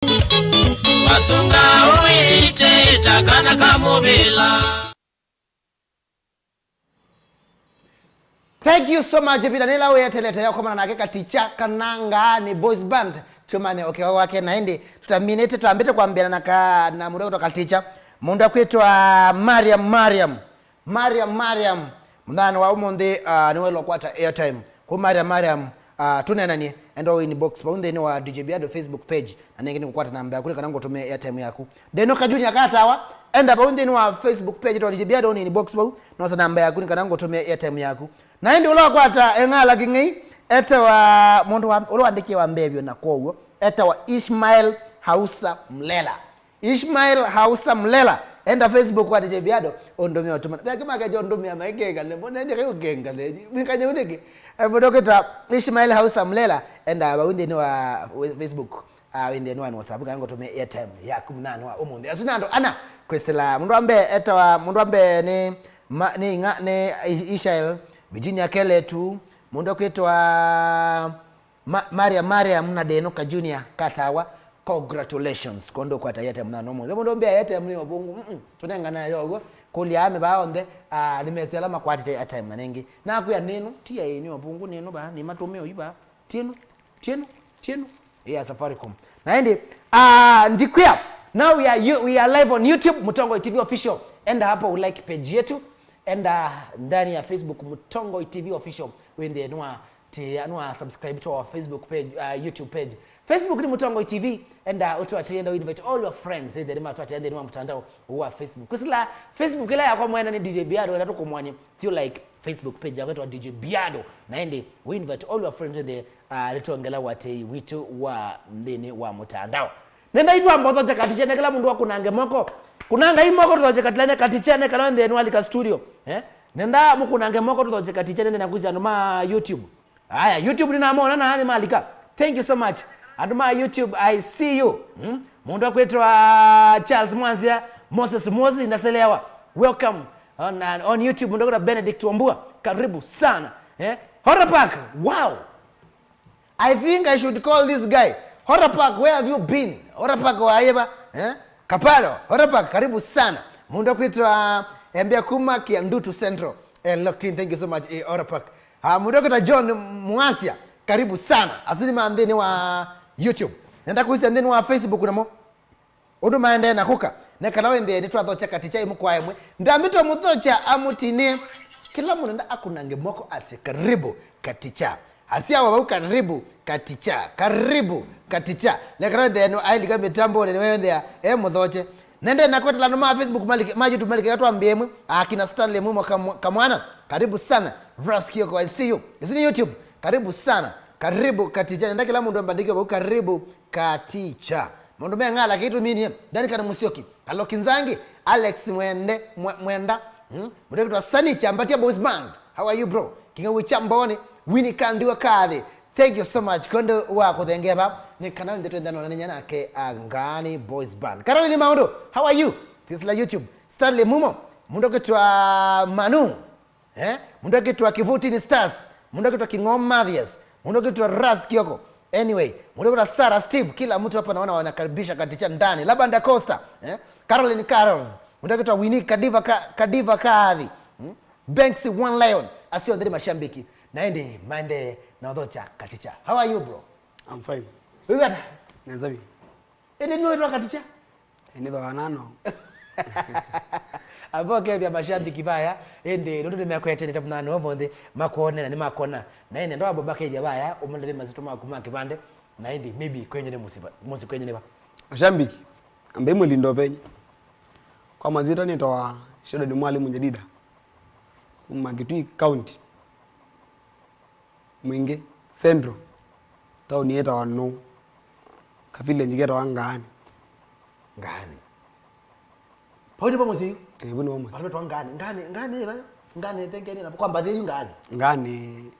Watunga uite takana kamubila. Thank you so much Bidanila we telete yako mana nake Katicha kana Ngaani Boyz band chumane okay wake naende tutaminete tuambete kuambiana na muda kutoka Katicha munda kwetwa Mariam mundana wa umonde niwe lokwata airtime ku Mariam tunena ni endo inbox pa unde ni wa DJ Biado Facebook page na ningine kukwata namba yako kana ngotumia airtime yako deno kajunya katawa enda pa unde ni wa Facebook page to DJ Biado ni inbox pa no sa namba yako kana ngotumia airtime yako na ndi ulokwata engala kingi eta wa mundu wa ulwandike wa mbebyo na kowo eta wa Ismail Hausa Mlela enda Facebook kwa DJ Biado ondomia otuma kama kaje ondomia maikeka ne mbona nje kugenga ne mikaje uneke bodoketa Ismail Hausa Mlela enda bawinde ni wa Facebook winde ni wa WhatsApp kango tome airtime ya 18 wa omunde asinando ana kwesela mundu ambe eta wa mundu ambe ni Ishael Virginia Keletu mundu kwetwa Mariam na Denoka Junior Katawa congratulations kondo kwa tayete mna no mundu mbia yete mni obungu tunenga na yogo kuliame baonde nimesela makwati ya time manengi na kuya neno tia yeni obungu neno ba ni matomeo iba tieno ya Safaricom na ndi ndikuya now we are live on YouTube Mutongo TV official enda hapo like page yetu enda ndani ya Facebook Mutongo TV official wende nwa subscribe to our Facebook page YouTube page Facebook ni Mutongo TV enda utwatenda invite all your friends ende ni matwatenda ni mtandao wa Facebook kusila Facebook ila yakwa mwana ni DJ Biado enda tukomwanye feel like Facebook page yako DJ Biado na ende we invite all your friends ende litongela wate witu wa ndini wa mtandao nenda itwa mbozo cha Katicha nekala mundu wakunange moko kunanga imoko tuzoje katilane Katicha nekala ndeni walika studio nenda mukunange moko tuzoje Katicha nende nakuza noma YouTube haya YouTube ninamona na hani malika thank you so much aduma YouTube I see you mundu akwetwa Charles Mwanzia Moses Mozi naselewa welcome on YouTube mundu kwa Benedict Wambua karibu sana Horapak wow I think I should call this guy Horapak where have you been Horapak waeba Kapalo Horapak karibu sana mundu akwetwa Mbia Kuma Kiandutu Central locked in thank you so much Horapak mundu kwa John Mwasia karibu sana asili maandeni wa YouTube nenda kuisa ndeni wa Facebook namo oduma ende na kuka nekala wende ni twadhocha Katicha imukwa emwe ndamito mudhocha amutine kila mundu nda akunange moko ase karibu Katicha asia wa karibu Katicha nekala wende no ailiga mitambo ne wende mudhoche nende nakwetala no ma Facebook maji tumalike watu ambiemwe akina Stanley Mumo kamwana karibu sana Vraskio kwa I see you isini YouTube karibu sana karibu Katicha nenda kila mundu ambandike wa karibu Katicha mundu mengala kitu mini ndani kana Musioki Alokinzangi Alex Mwenda mundu kitwa Sanicha ambatia Boyz band how are you bro kinga wichambone Winake ndiwa kadhi thank you so much kondo wako thengeba ni kana ndeto ndano nanya nake Ngaani Boyz band Caroline Maundo how are you this la YouTube Stanley Mumo mundu kitwa Manu mundu kitwa Kivuti ni Stars mundu kitwa Kingom Mathias mundu kitwa Ras Kioko anyway mundu kitwa Sarah Steve kila mtu hapa naona wanakaribisha Katicha ndani Labanda Costa Caroline Carols mundu kitwa Winake Kadiva Kadhi Banksy One Lion asio ndani mashambiki naende mande na odhocha Katicha how are you bro I'm fine wewe ata nazabi ndio wewe Katicha ndo wanano aboke bya mashambiki baya ende ndo nimekwete tabunano obonde makone na ni makona na ende ndo abobake je baya umende mazitoma kuma kibande na ende maybe kwenye ne musi kwenye ne ba mashambiki ambe mulindo penye kwa mazita ni toa shodo ni mwalimu Nyedida Magitui County Mwinge Central town yeta wano kafile njigeta wa Ngaani Pwede pa musi buni wamusi Albeto wa Ngaani tengeni na kwamba the Ngaani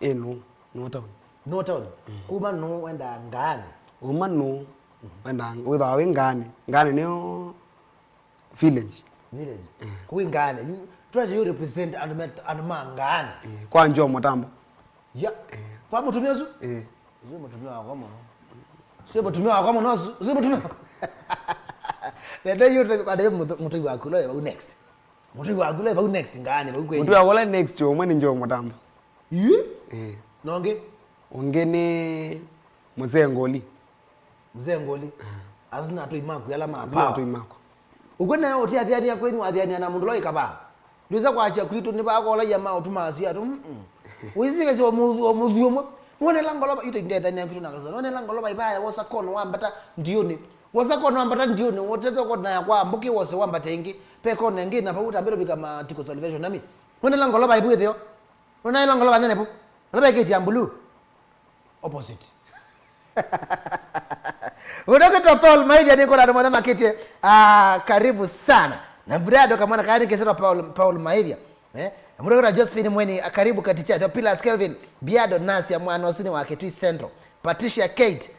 no town kuma no wenda Ngaani uma no wenda without Ngaani no village kuwi Ngaani you represent anuma Ngaani kwa njoo Motambo ya kwa mutumia zu mutumia wako mono sio mutumia wako mono sio mutumia Leta yote kwa demo mtu wa kula ba next. Mtu wa kula ba next ngani ba kwenye. Mtu wa kula next yo mwene njo mutambo. Eh. Nonge? Ongene mzee ngoli. Mzee ngoli. Azina to imako yala mapa. Azina to imako. Ukwena oti athiani ya kwenyu athiani na mundu loika ba. Ndiza kwacha kwitu ni ba kola jamaa utumazi atu. Wizike zo mudhumo. Wone langoloba ite ndetha ni kitu nakaza. Wone langoloba ibaya wosa kono wambata ndioni. Wosa kono wambata ndioni woteto kona ya kwa mbuki wose wambata ingi. Pe kono ngi na pauta mbiro bikama tiko television nami. Wone langoloba ibu ethio. Wone langoloba nene po. Loba kiti ambulu. Opposite. Unakata Paul Maidi niko na mwana makete. Karibu sana. Na Biado kama na kari kesema Paul Maidi. Murora Josephine Mweene karibu Katicha. The Pillars Kelvin Biado Nasi ya mwana wasini wa Kitui Central. Patricia Kate,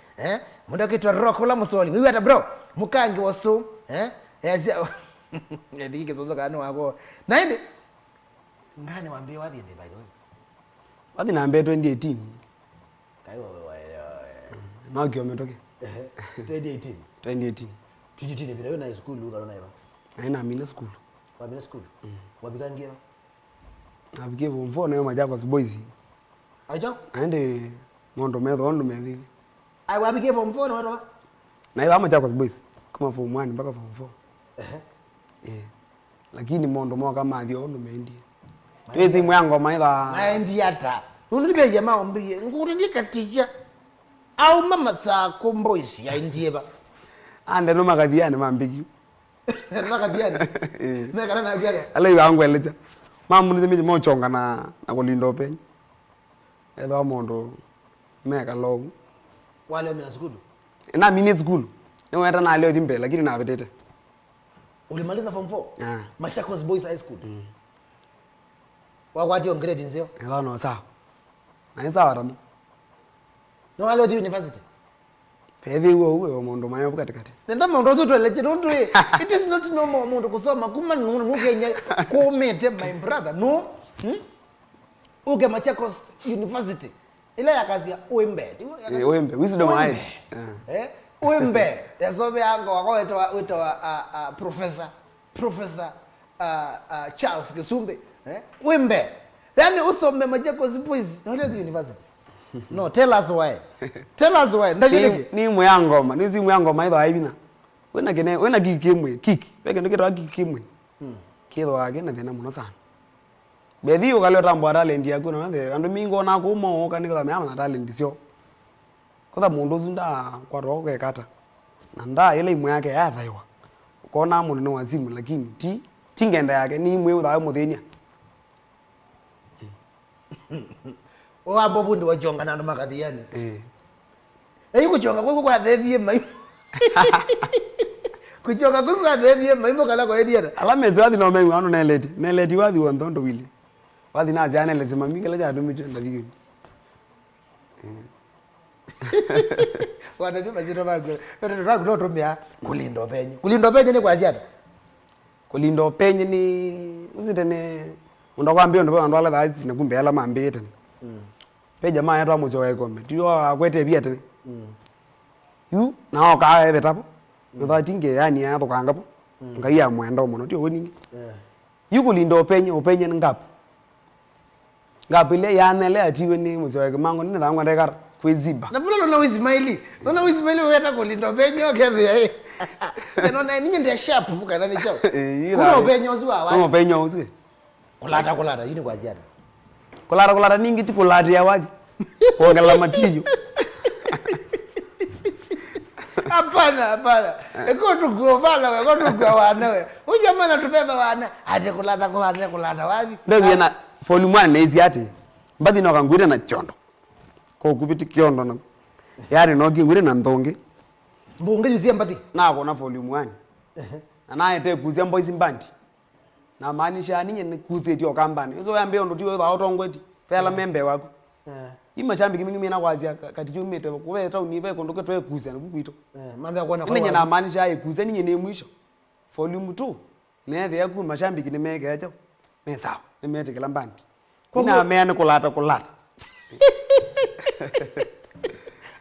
mundo kitwa Rokola Musoli. Wewe ata bro, mukangi wasu, Ndike zozo kana wako. Naende ngani waambie wapi ende by the way. Wapi naambia 2018. Kaiwa Na kio umetoke. 2018. 2018. Tujitini bila na school lugha na iba. Haina mine school. Wa mine school. Wabikangia. Abike bomfo na Machakos Boyz. Aja? Aende mondo medhi. Ai wabike bomfo na watu. Na ila Machakos Boyz kama form 1 mpaka form 4. Lakini mondo mwa kama adio ndo mendi. Twezi mwango maila. Maendi hata. Ununibe jamaa ombie. Nguri ni Katicha. Au mama sa Boyz ya indieba. Ande no makadhiani mambiki. Makadhiani. Mekana na biara. Ala yangu eleja. Mamu ni mimi mochonga na kulindo penye. Edo mondo meka low. Wale mimi na school. Na mini school. Ni hata na leo dimbe lakini na betete. Ulimaliza form 4? Ah. Machakos Boyz High School. Wakwati on grade nzio? Edo no sawa. Na sawa tamu. No wale di university. Pedhi uwe mondo mayo katikati. Nenda mondo zoto leche don't we. It is not normal mondo kusoma kuma ngukenya komete my brother. No. Uge Machakos University. Ile ya kazi ya Uembe. Uembe, wisdom high. Uembe. Yasobe yango wakawa Professor Charles Kisumbe. Uembe. Yaani usome Machakos Boyz na ile university. No, tell us why. Tell us why. Ndagireke. Ni mwangoma, ni mwangoma ido aibina. Wena kikimwe, kiki. Peke ndikira kikimwe. Kido wake na thina muno sana. Bethi ukalio tambo talent yako na the andu mingo na kumo kaniko me ama talent sio. Kotha mundu zunda kwa roho ke kata. Na nda ile imwe yake ya thaiwa. Ukona mundu ni wazimu lakini tingenda yake ni imwe uthawe muthenya. Wabo bundi wajonga na makadhiani. Kujonga kwa thethie mai. Kujonga kwa thethie mai mokala kwa ediera. Alamezo wathi no mengu anu neleti wathi wondondo wili. Wathi na jana lazima mingela ja dumito ndavigi. Wana maziro bago. Pero ragu tumia kulindo penye. Kulindo penye ni kwa ziada. Kulindo penye ni usitene undokwambia ndo ndo ala thazi na kumbe ala mambete. Pe jamaa yetu amujoe kombe. Tiyo akwete bia tene. Yu na oka ebe tapo. Ndo tinge yani ya thokanga po. Ngai ya mwenda muno tiyo woningi. Yu kulindo penye ngapo. Ngapo ile ya nele atiwe ni mujoe mango ni thangwa ndekara kweziba. Na bulo na Ismaili. Ona Ismaili weta kulindo penye okethe. Nona ninyi ndia sharp buka na nicho. Kuno penye uzwa wa. Kuno penye uzwe. Kulata yini kwa ziada. Kulata ningi ti kulata ya waji. Kuongela matiyo. Hapana. Eko tugovala we, eko tugawana we. Ujamana tubeba wana. Ate kulata wapi? Ndio yana volume 1 nezi ate. Mbadi no kangwire na chondo. Ko kupiti kiondo na. Yari no kingwire na ndonge. Mbunge yusia mbadi. Na kona volume 1. Na naye te kuzia Boyz band. Na maanisha ninye nikuze dio kambani. Hizo yambe ndo tiwe za otongweti. Pela membe wako. Imashambi kimingi na kwazia katicho mete kuwe ta unibe kondoke toye kuze na bukwito. Mambe akona kwa. Ninye na maanisha ye kuze ninye ne mwisho. Volume 2. Nethe yaku mashambi kine mege acho. Mesa. Nemete kila band. Ina meane kulata.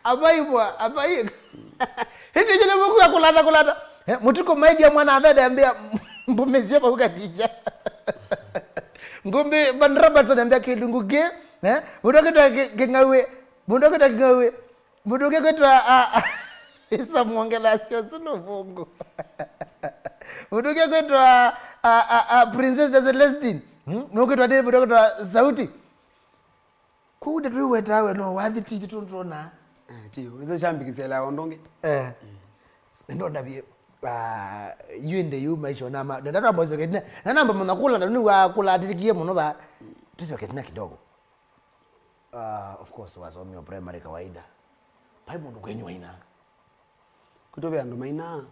Abai. Hindi jele muku kulata. Mutuko maidia mwana aveda ambia mbumezie kwa Katicha. Ngumbi Van Robertson ambia kidungu ge, mudoke twa kingawe, mudoke kutwa isa mwongela sio sino vongo. Mudoke kutwa Princess Celestine. Mudoke twa de mudoke twa sauti. Kude tu wetawe no wathi titi tuntrona. Tio, nizo shambikisela ondonge. Ndo ndabye yende maisho nama ndata bozo ketna namba mnakula ndani wa kula atikie muno ba tusiwe ketna kidogo. Of course wasomio primary kawaida. Pai mundu kwenyu waina. Kutobe ando maina.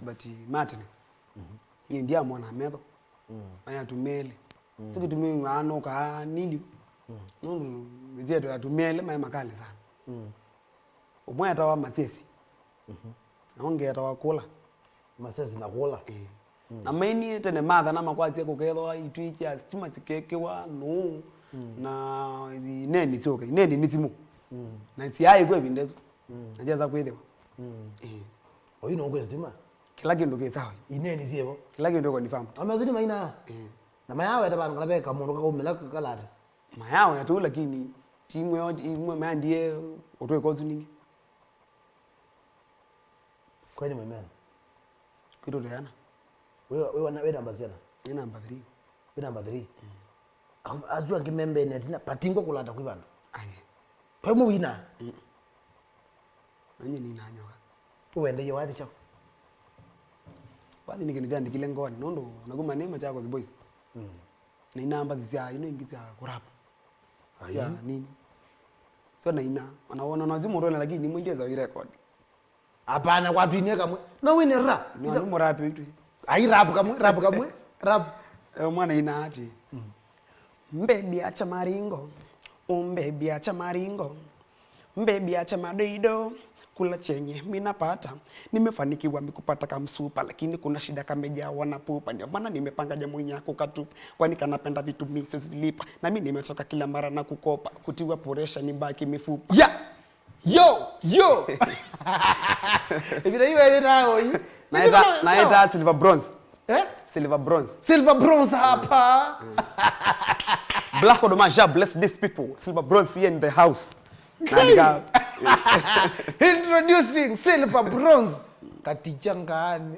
But matene. Ndia mwana medo. Aya tumele. Siku tumi ano ka nili. Nundu mzeto ya tumele mai makali sana. Umwe atawa masesi. Naonge atawa kula. Masesi na kula. Na maini tene madha na makwazi kokelo itwicha stima sikekewa no. Na neni soke neni nisimu. Na siai kwe bindezo. Najaza kwelewa. Oyino kwestima. Kila kindu ke sawa. Ineni siebo. Kila kindu ko ni famu. Amazini maina. Na mayawe tabana kalabe kamundu kakumela kalata. Mayawe atu lakini timu yo imwe mandie otwe kozu ningi. Kwani mwemena. Kitu leana. Wewe namba ziana. Ni namba 3. Wewe namba 3. Azua ngimembe netina patingo kulata kwibana. Aye. Pemo wina. Nanye ni nanyoka. Uwende ye wathi chako. Wathi nikini kile ngoni nondo naguma nema chako Boyz. Na inamba zia ino ingizia kurapa. Zia nini? So na ina wanaona nazimu rola lakini mwendeza wi record. Hapana kwa tuine kamwe. Na wine rap. Ni mu rap itu. Ai rap kamwe. Rap. Mwana ina ati. Mbebi acha maringo. Mbebi acha maringo. Mbebi acha madoido. Kula chenye minapata nimefanikiwa mikupata kamsupa lakini kuna shida kameja wanapupa ndio maana nimepanga jamu yako katupa kwani kanapenda vitu mixes vilipa na mimi nimechoka kila mara na kukopa kutiwa poresha nibaki mifupa yo hivi hiyo nao hii naita silver bronze silver bronze hapa Black Odomaja bless these people silver bronze here in the house. Introducing silver bronze Katicha Ngaani.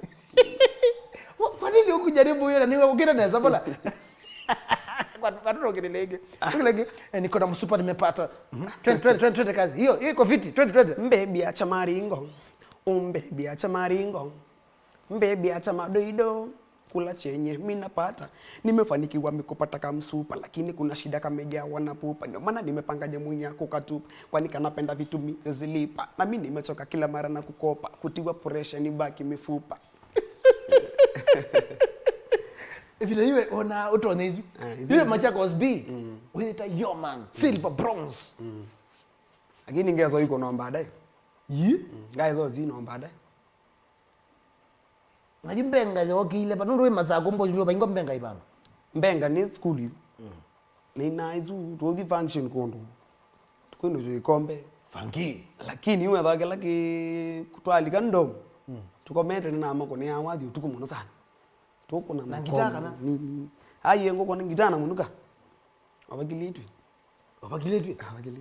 Kwa nini ukujaribu hiyo na niwe ukira na zabola? Kwa nini ukidelege? Ukilege niko na msupa nimepata. 20 kazi. Hiyo iko fiti 20. Mbebi acha maringo. Mbebi acha maringo. Mbebi acha madoido. Kula chenye minapata nimefanikiwa mikupata kamsupa lakini kuna shida kameja wanapupa ndio maana nimepanga jamu yako katupa kwani kanapenda vitu zilipa na mimi nimechoka kila mara na kukopa kutiwa pressure nibaki mifupa. Vile hiyo ona utone hizo hiyo Machakos B with a yo man silver bronze lakini ngezo yuko naomba baadaye guys zino baadaye Najimbenga yo kile pa ndo mazako mbo ndio baingo mbenga ibano. Mbenga ni school hivi. Ni naizu to the function kondo. Tukwendo je kombe funky. Lakini yeye adake laki kutwalika ndo. Tukomete na amako ni awadhi tukumuno sana. Tuko na ngitana na. Ni ayi ngo kona ngitana munuka. Abagilitwi.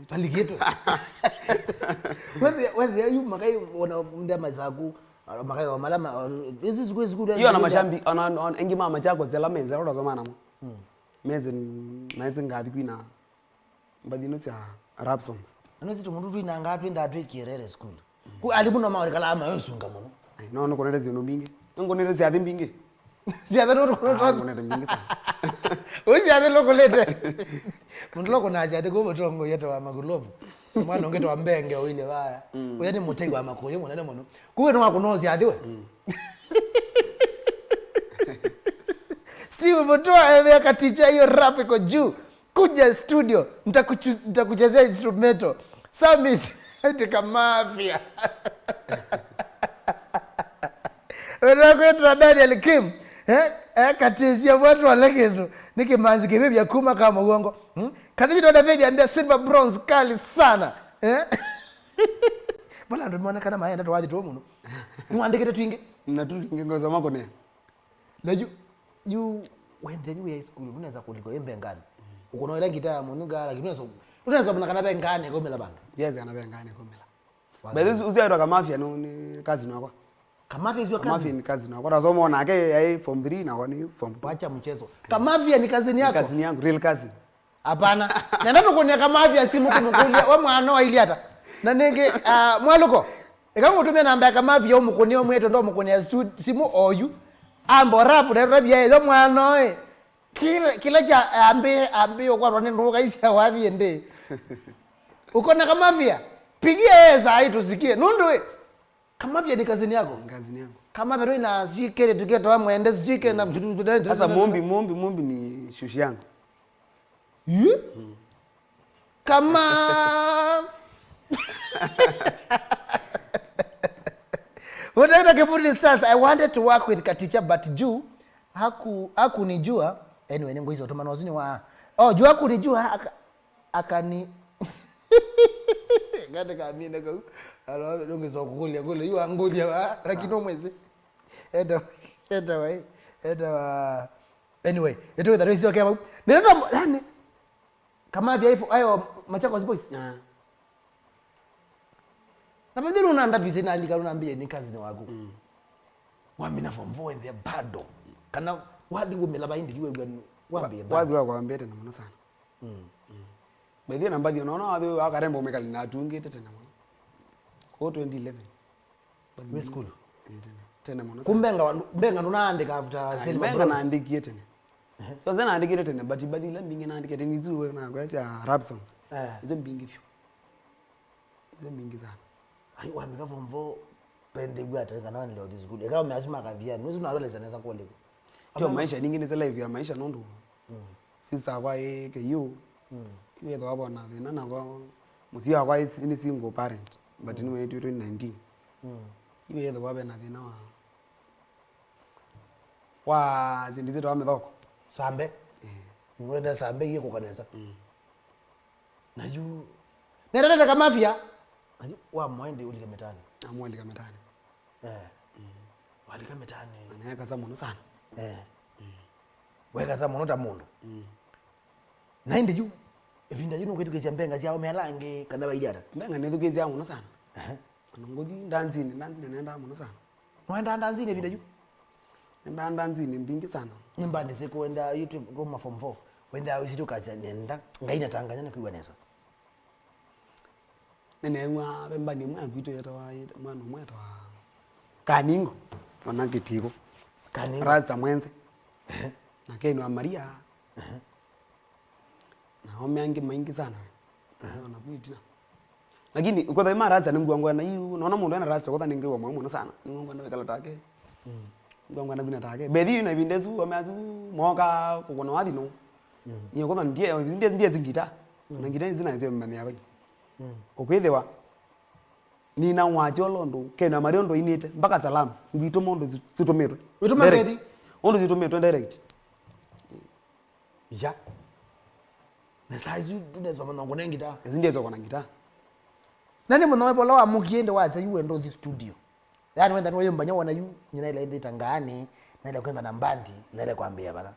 Aligeto. Wewe yu makai ona mnda mazako makai wa malama hizi siku hiyo na mashambi ana engi mama chako zela meza roda zamana mo meze naize ngadi kwina mbadino sia rap songs anozi tumundu twina ngatu ndatwe kierere school ku alibuno maori kala ama yosunga muno no konere zino mbingi ngonere zia mbingi zia no konere mbingi sana ozi ade lokolete mundu loko na zia go botongo yeto wa magulovu mwana ongeto wa mbenge oile baya uyani mutego wa makoyo mwana ne muno kuwe no wakunozi adiwe Steve Mutoa ebe Katicha hiyo rap iko juu kuja studio nitakuchezea instrumento summit tika mafia wewe kwetu Daniel Kim katizia watu waleketo nikimanzi kibibi ya kuma kama uongo Katicha ndo David and silver bronze kali sana bwana ndo muone kana maana ndo waje tu muno mwandike twinge Na tu ngingoza mako ne. Na you when then we high school unaweza kuliko embe Ngaani. Uko na ile gitaa mununga lakini unaweza mna kana Ngaani komela bana. Yes kana Ngaani komela. But this uziaitwa kama mafia no ni kazi nako. Kamafia hizo kazi. Kamafia ni kazi nako. Razoma ona yake form 3 na wani form 2. Acha mchezo. Kamafia ni kazi yako. Kazi yangu real kazi. Hapana. Na ndio kunia kamafia simu kumukulia wa mwana wa ili hata. Na nenge mwaluko. Eka ngutumia namba ya kamafia umukuni omweto ndo mukunia simu oyu. Ambo rapu na rabi ya mwana oe. Kila cha ambe okwa rone ndoka isi wapi ende. Uko na kamafia? Pigia yeye saa hii tusikie. Nundu we. Kamafia ni kazi yako. Kazi yangu. Kama vile na sijike tuketa wa mwende sijike na mjudu. Sasa mombi ni shushi yangu. Kama When I get put stars, I wanted to work with Katicha but Ju hakunijua anyway ngo hizo tuma nozini wa Ju hakunijua akani ngade kamina go alo dongezo kukulia kule yu angulia wa lakini mwezi eta anyway ito the race okay ndio yani kama vya hivyo ayo Machakos Boyz na pende unaanda bize na alika unaambia ni kazi ni wako wamina form 4 and they bado kana wadi wemela baindi jiwe wambie wadi wako ambete na mwana sana Baadhi na baadhi unaona wadi akarembo umekali na tuungete tena mwana kwa 2011 we school tena mwana kumbenga unaandika after silver benga naandikie tena so zena andikire tena but baadhi la mbingi naandike tena izuwe na kwa ya rap songs hizo mbingi pio hizo mbingi sana ai wamika form 4 pende gwata kana leo this good eka umeazima kavia nusu unarole zanaweza kwa leo Kyo maisha nyingine zile hivi ya maisha nondo sisa kwa ke you iwe ndo hapo na thina na kwa musio kwa ni single parent but ni wetu 2019 iwe ndo wabe na thina wa zindize wa methoko sambe mwenda sambe yiko kanisa na yu nenda kama mafia wa mwende ulike metani amwalika metani walika metani anaweka za muno sana weka za muno ta mundu na indi yu ebinda yuno kwetu kesi mbenga sia omelange kana baijara mbenga ne thugezi ya muno sana anongodi ndanzini nenda muno sana mwenda ndanzini ebinda yu ndanzini mbingi sana nimbande siko wenda YouTube Roma form 4 wenda usitu kazi nenda ngaina tanganya na kuiwanesa nene mwa bembani mwa gwito yata wa mwana mweta wa kaningo wana kitiko kaningo raza mwenze na keno Maria na homeangi maingi sana na kuitina lakini uko dai maraza ni ngwangu na yu naona mundu ana raza kwa ningi wa mwana sana ngwangu na kala take ngwangu na bina take bethi na bindezu ameazu moka kukona wadi no ni kwa ndiye zingita na ngita zina zio mmani yawe okwethewa nina wajolondo kena mariondo inite mpaka salams ngito mondo zitometwe utometwe ondo zitometwe direct ya na saizu tunezo manongo nengita zindezo kona ngita nani mwana wepo lawa mukiende waza yu ndo the studio yani wenda nwe mbanya wana yu nyina ile ndita Ngaani na ile kwenda na mbandi na ile kwambia bana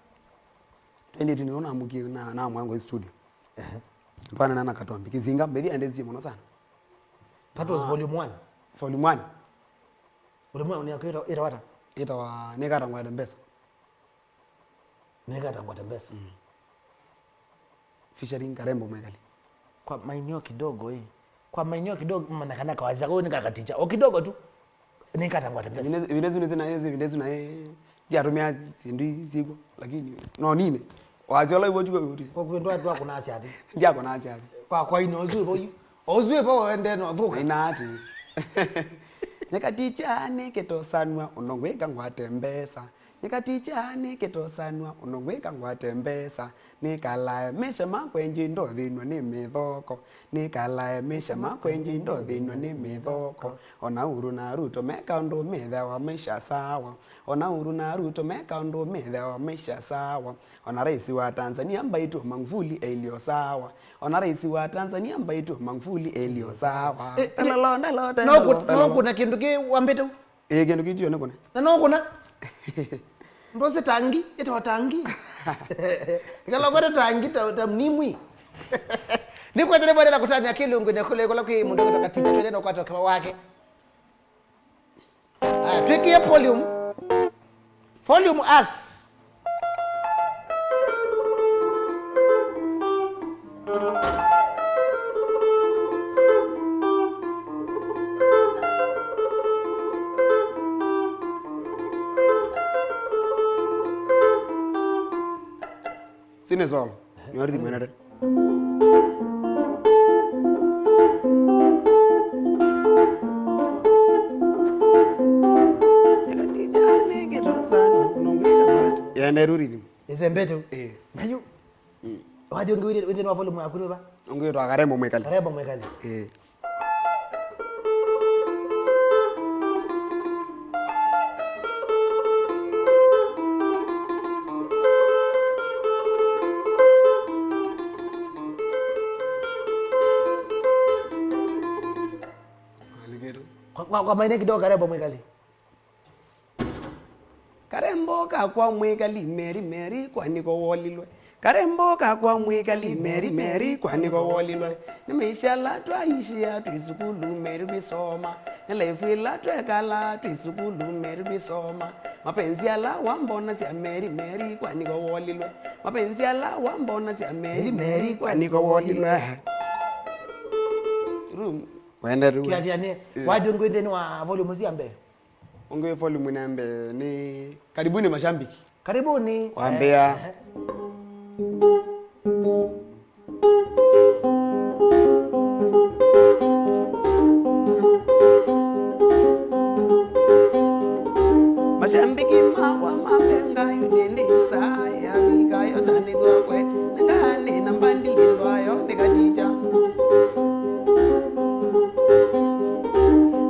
twende tunaona muki na mwango studio Mpana nana katombi kizinga mbedi andezi mono sana that was volume 1 volume 1 volume 1 ni akira ira wata ita wa negata ngwa dembesa featuring Karembo Megali kwa maeneo kidogo kwa maeneo kidogo manakana kawaza kwa nika Katicha o kidogo tu nikata ngwa dembesa vinezu na dia tumia sindi ziko lakini no nini wazola ibo tuko kwa kwendo watu wako nasi ati ndia kona ati kwa ino ozwe po wende no vuka ina ati Katicha niketosanwa unongweka ngwatembesa Katicha niketosanwa unongweka ngwatembesa nikalae mesha makwenji ndo thinwa ni mithoko nikalae mesha makwenji ndo thinwa ni mithoko ona uru na ruto meka ndo metha wa maisha sawa ona uru na ruto meka ndo metha wa maisha sawa ona rais wa Tanzania mbaitu Magufuli elio sawa ona rais wa Tanzania mbaitu Magufuli elio sawa no kuna kindu ki wambeto Kendo kitio ne kone. Na no kuna. Ndose tangi, ita tangi. Kala kwa tangi tamnimwi. Ni kwa tele bwana nakutania Kilungu ne kule kula kwa mundu kutoka Katicha twende na kwa toka wake. Tuweke volume. Volume as. Sine song. Nyori di menade. Ya neruri dim. Izembetu. Mayu. Waje ngwire within volume yakuru ba. Ngwire akarembo mwekali. Karembo mwekali. Kwa maana kidogo karembo mwekali. Karembo kakwa mwekali meri meri kwani ko wolilwe. Karembo kakwa mwekali meri meri kwani ko wolilwe. Nimeshala twaishia twisukulu meri bisoma. Nilefila twekala twisukulu meri bisoma. Mapenzi ala wambona sia meri meri kwani ko wolilwe. Mapenzi ala wambona sia meri meri kwani ko wolilwe. Room wenda ruwa. Kiatiane waje ngwende ni wa volume ziambe. Onge volume nambe ni karibuni mashambiki. Karibuni. Waambia. Mashambiki mawa mapenga yunendesa ya wika yotani dhokwe. Ngaani nambandi lindwayo Katicha.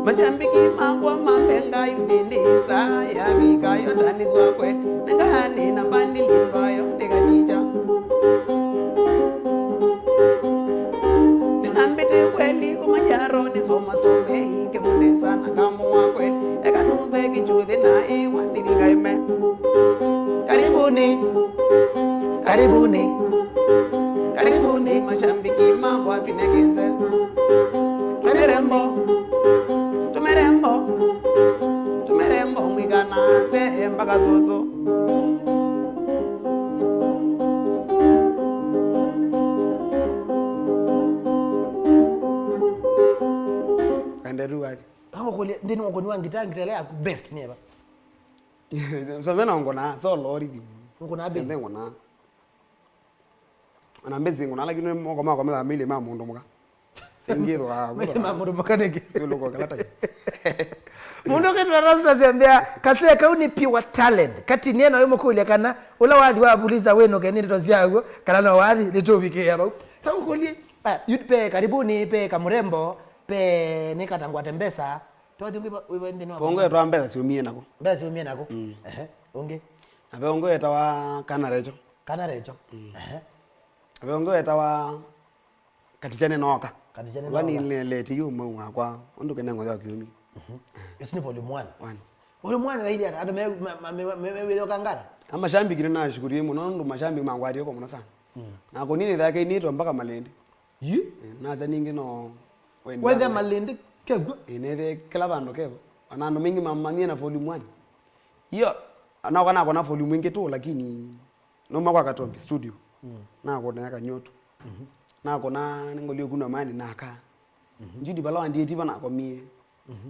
Mashambiki mawa mapenga yunendesa ya wika yotani dhokwe. Ngaani nambandi lindwayo Katicha. Ninambete kweli kumanyaro ni soma some inke munesa nakamu wakwe. Eka nube kijuve na iwa nilinga ime. Karibuni. Karibuni. Karibuni mashambiki mawa tunekinze. Tumerembo. Tumerembo. Tumerembo mwigana se mpaka zozo. Kanderu kule ndeni ngoni wangitangitele ya best neba. Sasa ngona so lori di. Ngona best. Sasa ngona. Ana mbezi ngona lakini moko mako mela mile ma mundu muka. Singiro ka. Ma mundu muka nege. Sio ko kalata. Mundu ke rasta zembea kase kauni pure talent. Kati nena wemo kule kana ula wadi wa buliza weno ke nito ziago kana na wadi litobike yabo. Sasa kule yupe karibuni pe kamurembo pe nikatangwa tembesa. Twadi ngiba wende no. Kongo etwa mbesa si umie nako. Mbesa si umie nako. Onge. Abe ongo etwa kanarecho. Kanarecho. Abe ongo etwa Katicha ne noka. Katicha ne noka. Wani leti yuma kwa ondo kenengo ya kiumi. Esi ni volume 1. Volume 1 zaidi ado me kangara. Ama shambi kile na shukuri muno ndo mashambi mangwari yoko muno sana. Na ko nini dhake nito mpaka Malindi. Na za ningi no wende Malindi kego. Ineve kila bando kego. Anando mingi mamania na volume 1. Hiyo anako na volume nyingi tu lakini no makwa katombi studio. Nako na yaka nyoto. Nako na ngolio kuna mani naka. Njidi balawa ndiye tiba nako mie.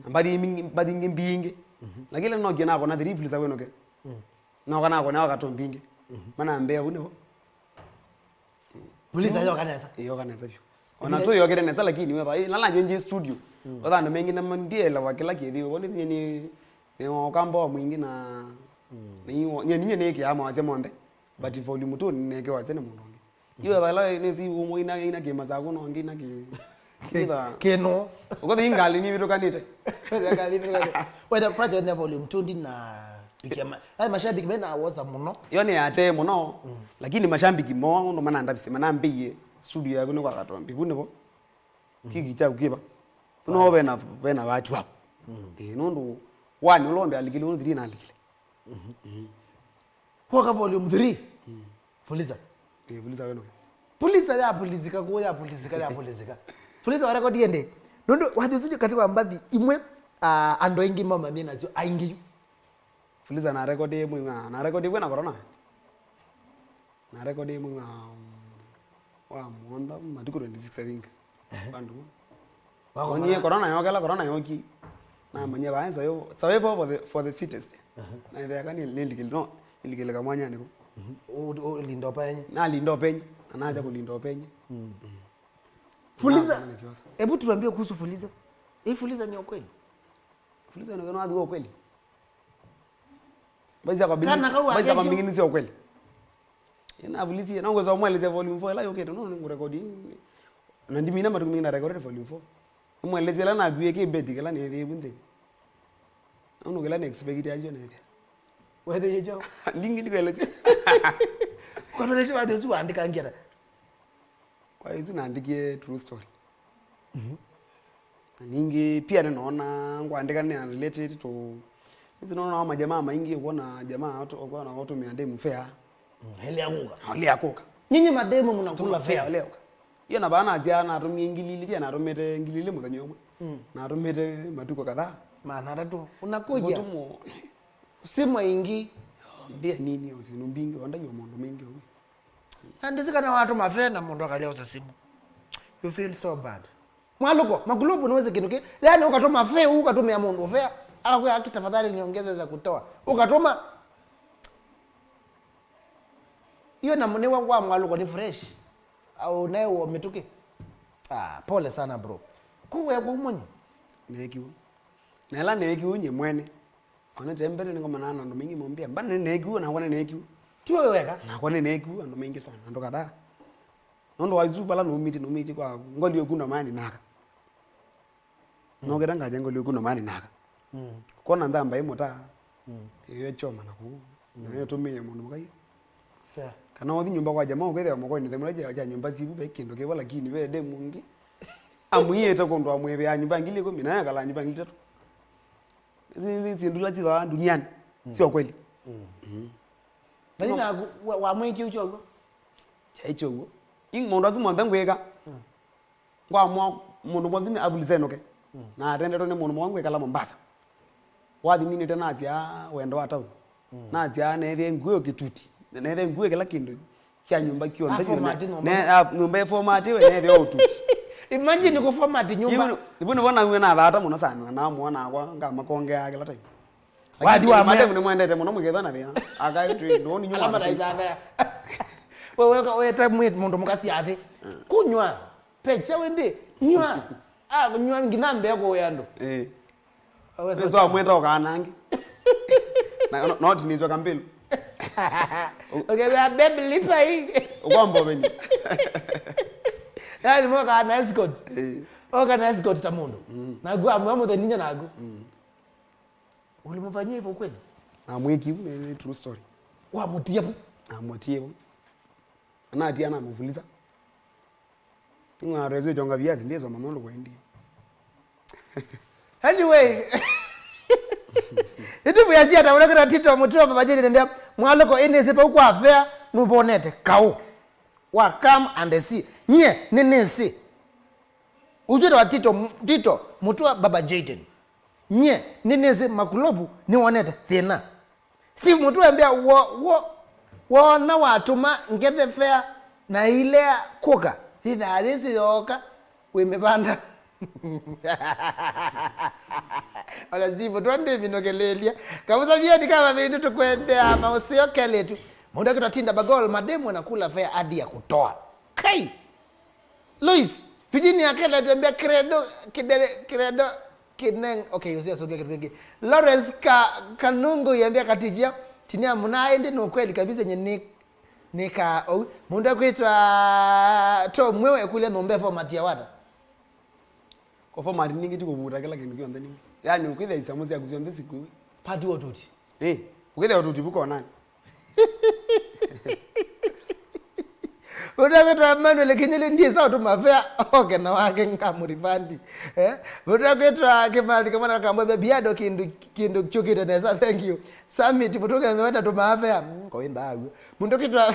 Mbadi mingi mbingi. Lakini no gena nako na rifle za wenoke. Nako na wakatombi. Mana mbea uno. Buliza yo kanesa. Yo kanesa vyo. Ona to yo kene sala kini wewe lala nje studio. Oda ndo mengi na mandiela wakila kithi woni ni okambo mwingi na ni neki ama waze monde. But volume 2 neke waze na munongi. Iwe bala ni si umo ina kema za kuno ngi na keno. Uko ingali ni vitu kanite. Ingali vitu kanite. Whether project na volume 2 ndina ikema. Hai mashabiki mena awoza muno. Yo ni ate muno. Lakini mashabiki mo ndo maana ndabisema nambiye studio yako kwa katombi kuneko kiki cha ukiba kuno bena watu hapo nondo 1 ulombe alikile 3 na alikile Hoka volume 3 Fuliza Fuliza weno Fuliza ya pulizika kuya pulizika Fuliza wara kodi ende Nondo wathi katika mbathi imwe ando ingi mama mina zio aingi Fuliza na record imwe na record imwe na corona na record imwe wa mwanda madikuro 26 I think bandu Onye corona yoki na mwenye baanza yo survival for the fittest na ile yakani nilikile kamwanya niko lindo penye na lindo penye na naja kulindo penye Fuliza hebu tuambie kuhusu Fuliza Fuliza ni ukweli Fuliza ni watu wa kweli Baza kwa bingini si ukweli ina Fuliza na ngoza mweleze volume 4 la yoke no recording na ndimina matu mingi na record volume 4 mweleze la na biye bedi kala ne de bunde ono kala ne expect ajo ne whether yejo lingi ni kweleze kwa nini sema ndio andika ngira kwa hizo naandikie true story ningi pia naona ngwandika ni related to hizo naona majamaa maingi kuona jamaa watu meandemu fair hali yakuka nyinyi mademu mnakula fair leo hiyo na bana jana atumie ngilili na rumete ngilili muthanyo na rumete matuko kadhaa maana tatu unakuja simu ingi mbia nini usinumbingi wanda yo mondo mingi andizika na watu mafena mundu akaleo za simu you feel so bad mwaluko magulubu niweze kinuki yani ukatoma fe ukatumia mundu fea akwe akitafadhali niongeze za kutoa ukatoma hiyo na mniwa kwa mwaluko ni fresh au naye umetuki pole sana bro kuwe kwa mwenye nekiwo na la nekiwo nye Mweene ona tembele ngo manana ndo mingi mombia mbana nekiwo na wana nekiwo tiwo weka na kwa nekiwo ndo mingi sana ndo kada ndo wazuba la no miti kwa ngoli okuna mani naka no geranga jengo lyokuna mani naka kona ndamba imota iyo choma na ku yo tumie mundu mukai fair kana othi nyumba kwa jamaa ukethe moko ni themura ja nyumba zibu be kindo ke lakini be de mungi amuyete kondo amwebe ya nyumba ngili ko mina kala nyumba ngili tatu hizi ndula ziwa duniani sio kweli Majina wa mwiki uchogo chaichogo ing mondo azimwambe ngweka ngwa mwa mundu mwazini avulizenoke na atendero ne mundu mwangweka la Mombasa wathi nini tena atia wendo wa town na atia ne nguyo kituti ne nguyo kila kindu kya nyumba kio ne nyumba format we ne yo tuti imagine ko format nyumba ibune bona ngwe na thata muno sana na muona kwa ngama konge yake la time wadi wa madam ne mwendete muno mwigeza na bia aka tu ndoni nyumba alama raizava wewe time mundu mukasi ate kunywa pecha wende nywa nywa nginambe yako yando wewe amwenda okanangi na not nizo kambilo okay baby lipa hii ukwambo benyi yani moka na escort oka na escort tamundo nagu amwamo the ninja nagu ulimfanyia hivyo kweli na mwiki ni true story wa mutiapo amotiepo ana atia na mvuliza inga rezo jonga viazi ndizo manolo kwendi anyway itu viazi ataona kana tito mutiro babajeli ndia mwaloko ene sepa uko afea nubonete kau wa come and see nye nene see uzito wa tito mutua baba Jaden nye nene see makulobu ni wonete thina Steve mutua ambia wo na watuma ngete fea na ile koka thitha risi yoka wemepanda Ola Steve twende vinokelelia kabuza vieti kama vindu tukwende ama usiokele tu muda kutatinda bagol mademu anakula fea hadi ya kutoa kai Luis Virginia kela tuambia credo kineng okay usia sogea kitu kingi Lawrence Kanungu yambia Katicha tinia munaende no kweli kabisa nye nika muda kuitwa to mwewe kule nombe format ya wata kwa format ningi tiko buta kila kindu kionde ningi yani ukitha isamuzi ya kuzionde siku party wotuti ukitha wotuti buko nani Utakitwa Manuel kinyele ndiye sawa tu mafea okay na wake nkamurifandi utakitwa Kimathi kama kama Biado kindu chukite nesa thank you summit butoka ameenda tu mafea kwa indagu mundokitwa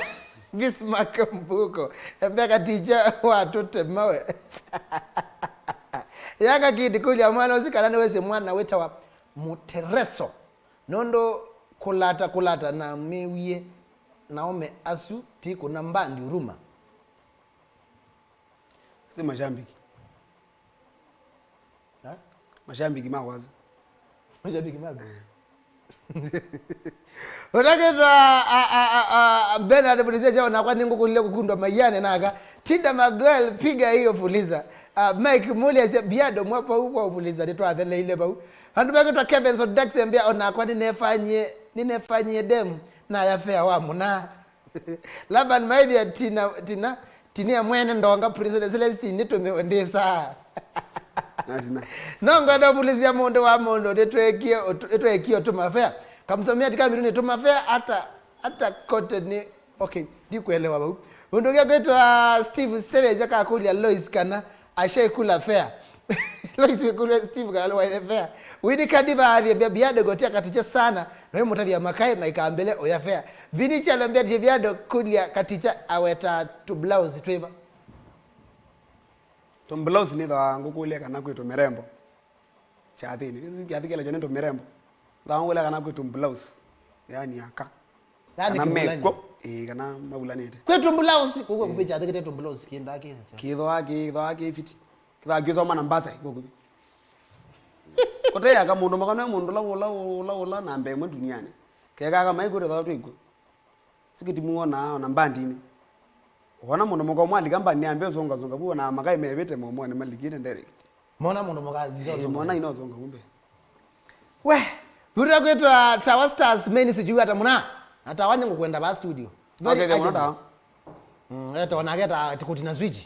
Bismarck Mbuko embea Katicha watu temawe yaka kidi kulia mwana usikalane wese mwana wetawa Mutereso nondo kulata na mewie naome asu tiko na mbandi uruma si mashambiki ha mashambiki makwazo mashambiki mago Utakitwa Bernard Bulizia jao na kwa ningu kulile kukundwa mayane naka Tinda Magwell piga hiyo fuliza Mike Muli ya Biado mwapa huko ufuliza nitwa athele ile bau Handu bakitwa Kevin so Dex mbia ona kwa ninefanye demu na yafea wamu na Laban maidhi tinia Mweene ndonga President Celestine tumewendesa Nongo ndo Bulizia mondo wa mondo netwekio tumafea Kamsamia tika miruni tumafea hata kote ni okay dikuelewa bau Undugia kwetu Steve Seve jaka kulia Lois kana ashe kula fair Lois kula Steve kana wa fair Widi kadiba adhi Biado gotia Katicha sana na mutabi ya makai maikaambele oya fair Vini chalambia Biado kulia Katicha aweta to blouse tweva to blouse ni da ngukulia kana kwetu merembo chathini kiathikela jone to merembo da ngula kana kwetu blouse yani aka kana meko kana mabulanete kwetu blouse kuko kupicha athikete to blouse kinda kinsa kidho fiti kidha gizo mana mbasa gogo kote yaka mundu makano mundu la nambe mu duniani kega kama igure tha twiko sikiti muona ona mbandini ona mundu moko mwali kamba ni ambe zonga bu na makai mebete momo ne malikite direct mona mundu mokazi zo mona ino zonga kumbe we bura kwetu Tower Stars meni sijui hata muna hata wani ngokwenda ba studio okay mona eta wanageta tikuti na switch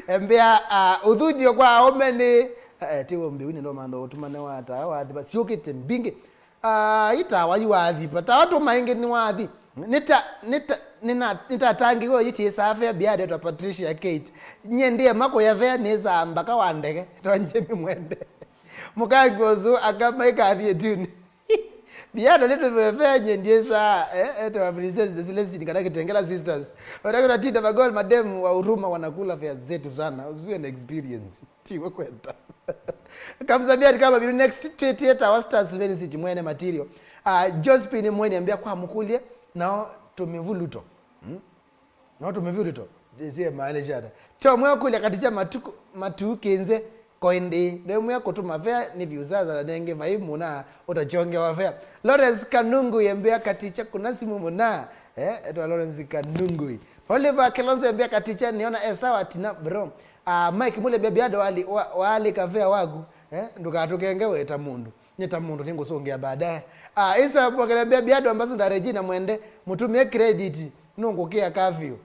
embea udhudio kwa omeni tiwo mbiwini ndo mando utumane wata wadhiba siokete mbinge ita wayu wadhiba ta watu mainge ni wadhi nita tangi wo yiti safe Biado to Patricia Kate nyendie mako ya vea neza mbaka wandeke to njemi mwende mukagozo akamaika athie Biado letu vea nyendie saa to princess Celestine kana kitengela sisters Wadakuna Tinda Magwell mademu wa Uruma wanakula fea zetu sana usiwe na experience tiwe kwenda Kamzambia kama biru next 28 hours stars Venisi Mweene material Josephine Mweene ambia kwa mukulie nao tumevuluto nao tumevuluto disia maale jada to mwe kulia Katicha matukenze koinde ndio mwe kutuma fea ni viuzaza na nenge vaimu na utajonge wa fea Lawrence Kanungu yambia Katicha kuna simu muna eto Lawrence Kanungu Oliver Kelonzo yambia Katicha niona sawa tina bro Mike Mule Biado wali kafea wagu nduka atukengewe etamundu nyetamundu ningusongea baadaye isa pokelebea Biado ambazo nda Regina Mwende mutumie credit nungukia kafio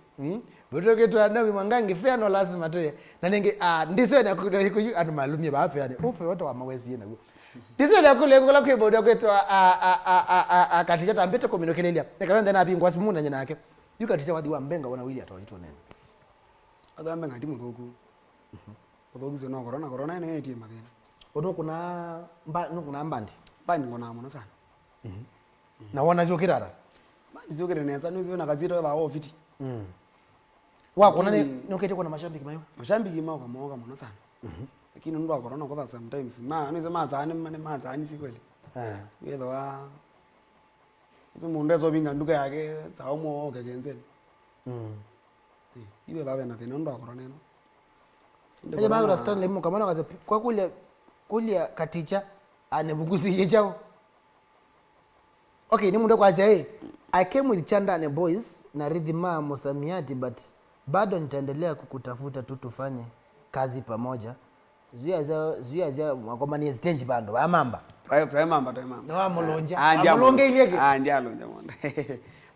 Butoketu anawi mwangangi fea no lazima tuye na ninge ndiso na kuyu anu malumye bafe yani ufe wote wa mawezi yena ndiso na kula kwebodo kwetu Katicha tambete kominokelela nekalonda na pingwa simuna nyina yake Katicha wadi wa mbenga wana wili atawaitu nene ada mbenga ndi mugogo odogize no corona ene eti magena ono kuna mbandi bani ngona mona sana na wana jokirara bani jokire neza nuzi na kazito ba ofiti wako nani nokete kuna mashambiki mayo kwa moga mona sana lakini ndo corona kwa sometimes nuzi mazani si kweli wedo wa mundezo binga nduka yake saomo kegenzeni iwe babe na tena ndo corona no Aje bayo la Stanley mu kamana kaza kwa kulia Katicha anebuguzi yechao Okay ni mundo kwa aje I came with Chanda and Boyz na Ridhima Mosamiati but bado nitaendelea kukutafuta tu tufanye kazi pamoja zuia za kwamba ni stage bando amamba prime mamba no amolonja ileke ndia lonja mwana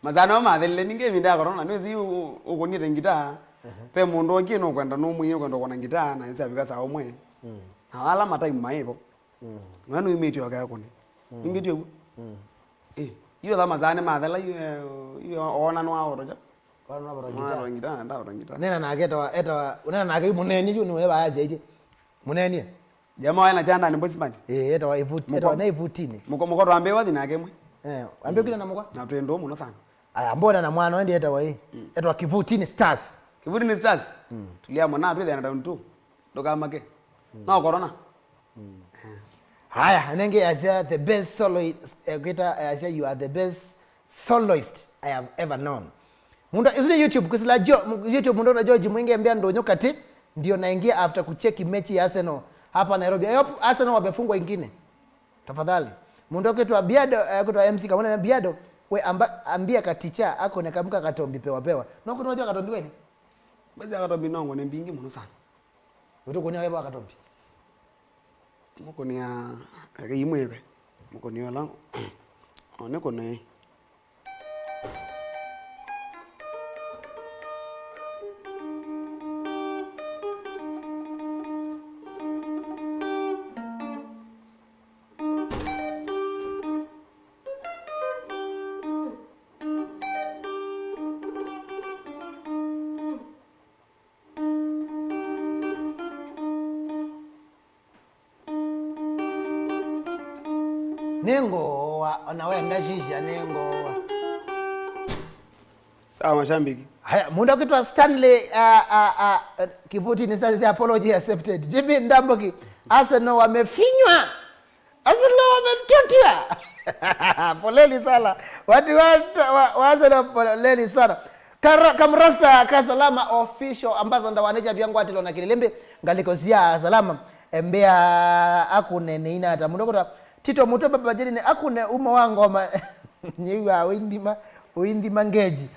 mazano mathele ninge vinda corona nozi ukonire ngita pe mundu ongi no kwenda no muye kwenda kona ngita na isa bika sawo mwe ala matai maibo ngano imiti waka kone ingiti iyo da mazane mathela iyo ona no aworo ja wana barangita nda barangita nena na ageta eta unena na age muneni yu niwe bayaje ije muneni jamaa wana chanda ni bosi bandi eta wa ivuti eta na ivutini muko tuambe wathi nake mwe ambe kila na mukwa na twendo muno sana aya mbona na mwana ndi eta wa hii eta wa kivutini stars tulia mwana tu thena down 2 doka make no corona haya nenge asia the best soloist kwita asia you are the best soloist I have ever known munda isini YouTube kusila YouTube munda na George mwingi mbia ndonyo kati ndio naingia after kucheki mechi ya Arsenal hapa Nairobi. Arsenal wamefungwa ingine. Tafadhali. Munda kwetu Biado kwetu MC kama na Biado we ambia Katicha ako nekamuka katombi pewa. No kuna unajua katombi kwani? Basi katombi nongo ni mbingi muno sana. Wewe kunia wewe katombi. Muko ni ya yimwewe. Muko ni yola. One kone. Nengoa onawenda shisha nengoa. Sawa mashambiki. Haya munda kitwa Stanley kivuti ni sasa apology accepted. Jimmy Ndamboki Arsenal wamefinywa. Arsenal wametotia. Poleni sana. Watu Arsenal poleni sana. Kamrasta kasalama official ambazo ndawaneja byangu atilo na Kililimbi ngalikozia salama mbea akune ina hata mundokota Tito muto baba jeni akune uma wangoma nyiwa windi mangeji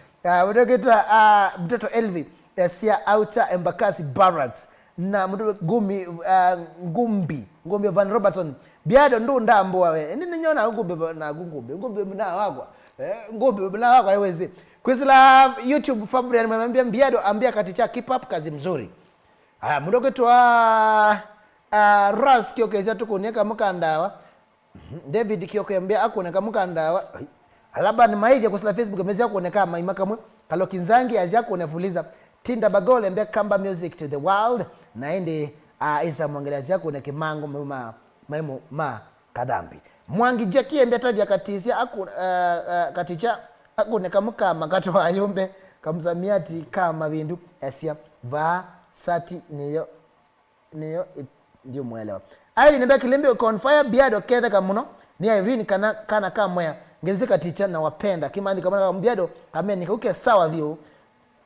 mundokota mtoto Elvi sia outer Embakasi Barracks na mtoto Ngumbi Van Robertson Biado ndo ndambo wawe nini nyona ngumbi na wagwa ngumbi na wagwa yeweze kwisila YouTube Fabrian mwambia Biado ambia Katicha keep up kazi mzuri mdogo wa Ras Kiokeza tukuneka mkandawa David Kiokembea akoneka mkandawa alaba ni maije kusila Facebook mezi akoneka maimaka mwe kalo kinzangi azia kunefuliza Tinda Bagole mbea Kamba music to the world na ende isa mwangelezi yako na kimango ma kadambi mwangi Jackie mbea tabia katisia Katicha akoneka mkama kato ayombe kamzamiati kama vindu asia va sati niyo ndio mwelewa ayi nenda Kililimbi on fire Biado keda kamuno ni Irene kana kamwe ngezi Katicha na wapenda kimandi kama Biado kama nikauke sawa vyo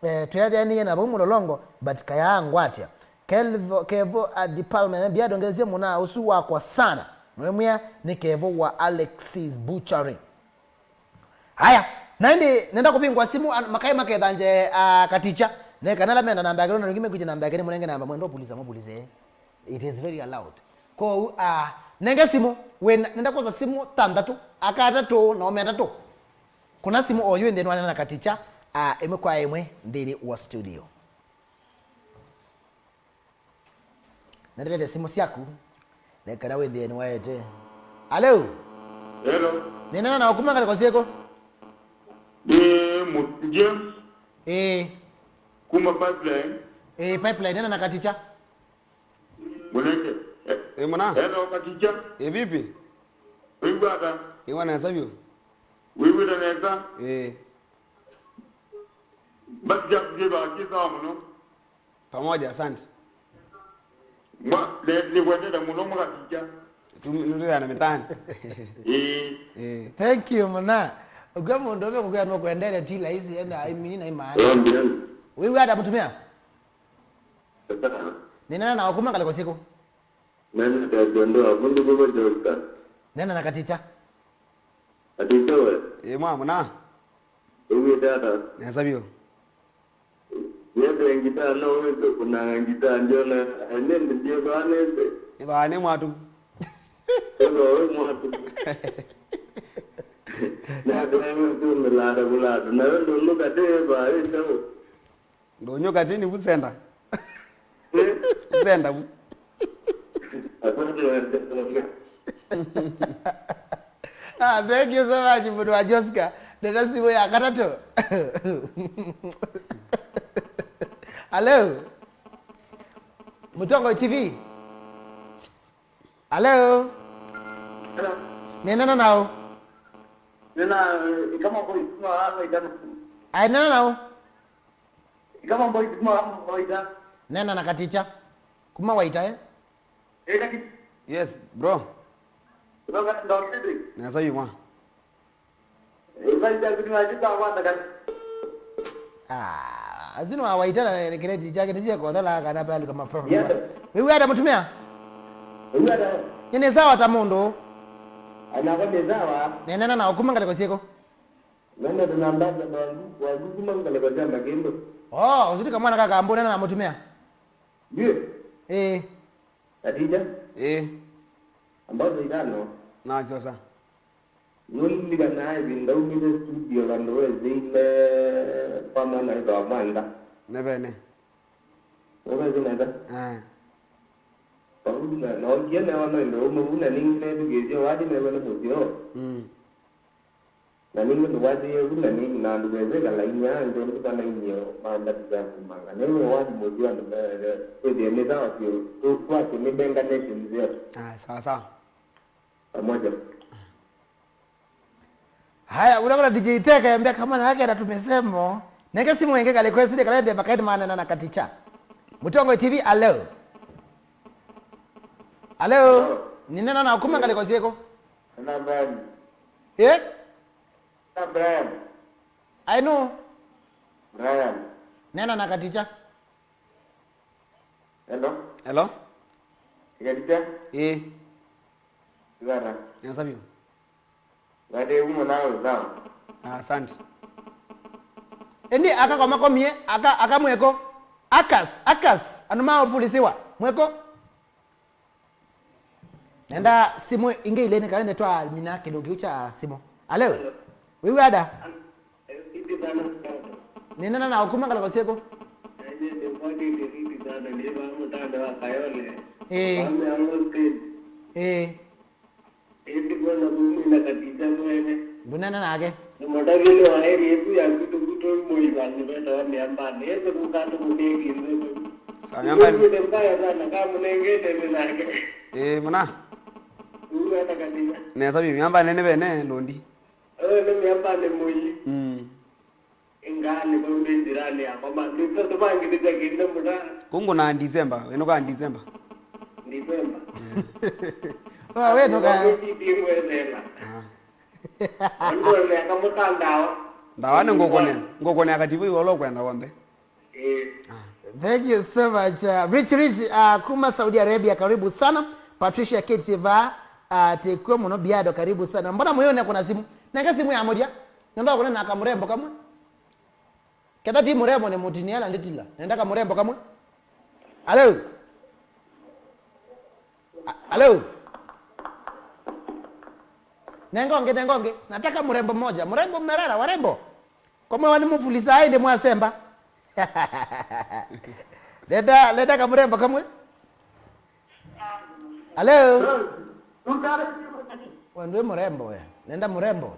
tuyade yani na bomu lolongo but kaya ngwatia Kevo Adipalme Biado ngezi muna usu wako sana mwemia ni Kevo wa Alexis Butchery haya nenda kupingwa simu makai makedanje Katicha ne kanala mena namba yake ndo ngime kuja namba yake munenge namba mwendo pulize it is very allowed ko nenge simu we nenda koza simu tandatu akata to na ometa to kuna simu oyo ndeni wana na Katicha emekwa emwe ndiri wa studio nende simu siaku ne kana we ndeni waete hello nena na okumanga kwa sieko James kuma pipeline pipeline nena na Katicha Winake mwana hello Katicha vipi wewe hata wana sabio wewe nenda basi jiba kisa mno pamoja asante ni kwenda mno Katicha tunurana mitani thank you mwana ugamo ndobe kuya no kuendelea tila hizi enda mimi na imani wewe hata mtumia nina na okuma kale kwa siku nani ndio abundi baba joka nena na Katicha Katicha wewe mwana na wewe dada na sabio yeye ngita na wewe kuna ngita njona nende ndio bane mwatu wewe mwatu na ndio mlada na ndio luka deba hiyo ndo nyoka tini busenda busenda bu thank you so much Mwana Joska Dada simu ya katatu. Hello. Mutongo TV. Hello. Hello. Nena nao. Nena kama Boyz hapo idana. Ai nena nao. Kama Boyz hapo idana. Nena na Katicha. Kuma waita eh? Kati. Yes, bro. Bro kan doctor. Nasa yuma. Ibali jadi ngaji tawa kan. Azino waita na credit yake nisia kwa dala kana pale kama from. Yes. Wewe hata mtumia? Wewe hata. Yene sawa tamundo. Anaka mezawa. Nena na ukuma ngale kosiko. Nenda tunambaza kwa guma ngale kwa jamba kendo. Oh, uzuri kama naka kambo nena na mtumia. Ndio. Eh. Katicha. Ambazo idano. Na sasa. Nuli kana binda umide studio kando zile pama na ndo amanda. Nebene. Wewe zinaenda. Pamoja na wengine wana ndio umuna ninge tugeje wadi na wale muzio. Na ninge ndo wadi una ninge na ndo weze la inya ndo ndo kana inyo manda za manga. Ndio wadi muzio ndo ndio ni dawa sio. Tu kwa ni benga nation zio. Sawa. Pamoja. Haya, unaona DJ Teka yambia kama na yake tumesema. Nenge simu wenge kale kwa sidi kale de bakaidi maana na Katicha. Mutongo TV hello. Hello. Ni nena na ukuma kale kwa sieko? Na Brian. Eh? Na Brian. I know. Brian. Nena na Katicha. Hello? Katicha? Gana. Nasa biyo. Wade umo nao zao. Asante. Endi aka kwa makomie, aka mweko. Akas, anuma ofulisiwa. Mweko. Nenda simu inge ile ni kaende toa mina kidogo ucha simu. Hello. Wewe ada? Nena na ukuma kala koseko. Dunana nage. Modagile waeri yetu ya kutu moi bani bado ni ambani yetu kukata munegi ndio. Sanyamba. Ndio mbaya sana kama munenge tena nage. Muna. Uru hata kadina. Nesa bibi yamba nene bene londi. Ni ambani moi. Ngaani kwa ndirani hapa ndio to bangi ndio muda. Kungu na December, weno ka December. December. Wewe ndo ka. Ndio le kama tandao. Ndawane ngokone akatibu yolo kwenda wambe. Thank you so much. Rich kuma Saudi Arabia karibu sana. Patricia Ketiva tekwe muno Biado karibu sana. Mbona moyoni kuna simu? Nanga simu ya moja. Nenda kuna na kamrembo kama. Kata ti murembo ne mutiniala nditila. Nenda kamrembo kama. Hello. Hello. Nengonge. Nataka mrembo mmoja. Mrembo mmerara warembo. Kama wani mfulisa aende mwasemba. Leta kama mrembo kama. Hello. Wewe mrembo wewe. Nenda mrembo.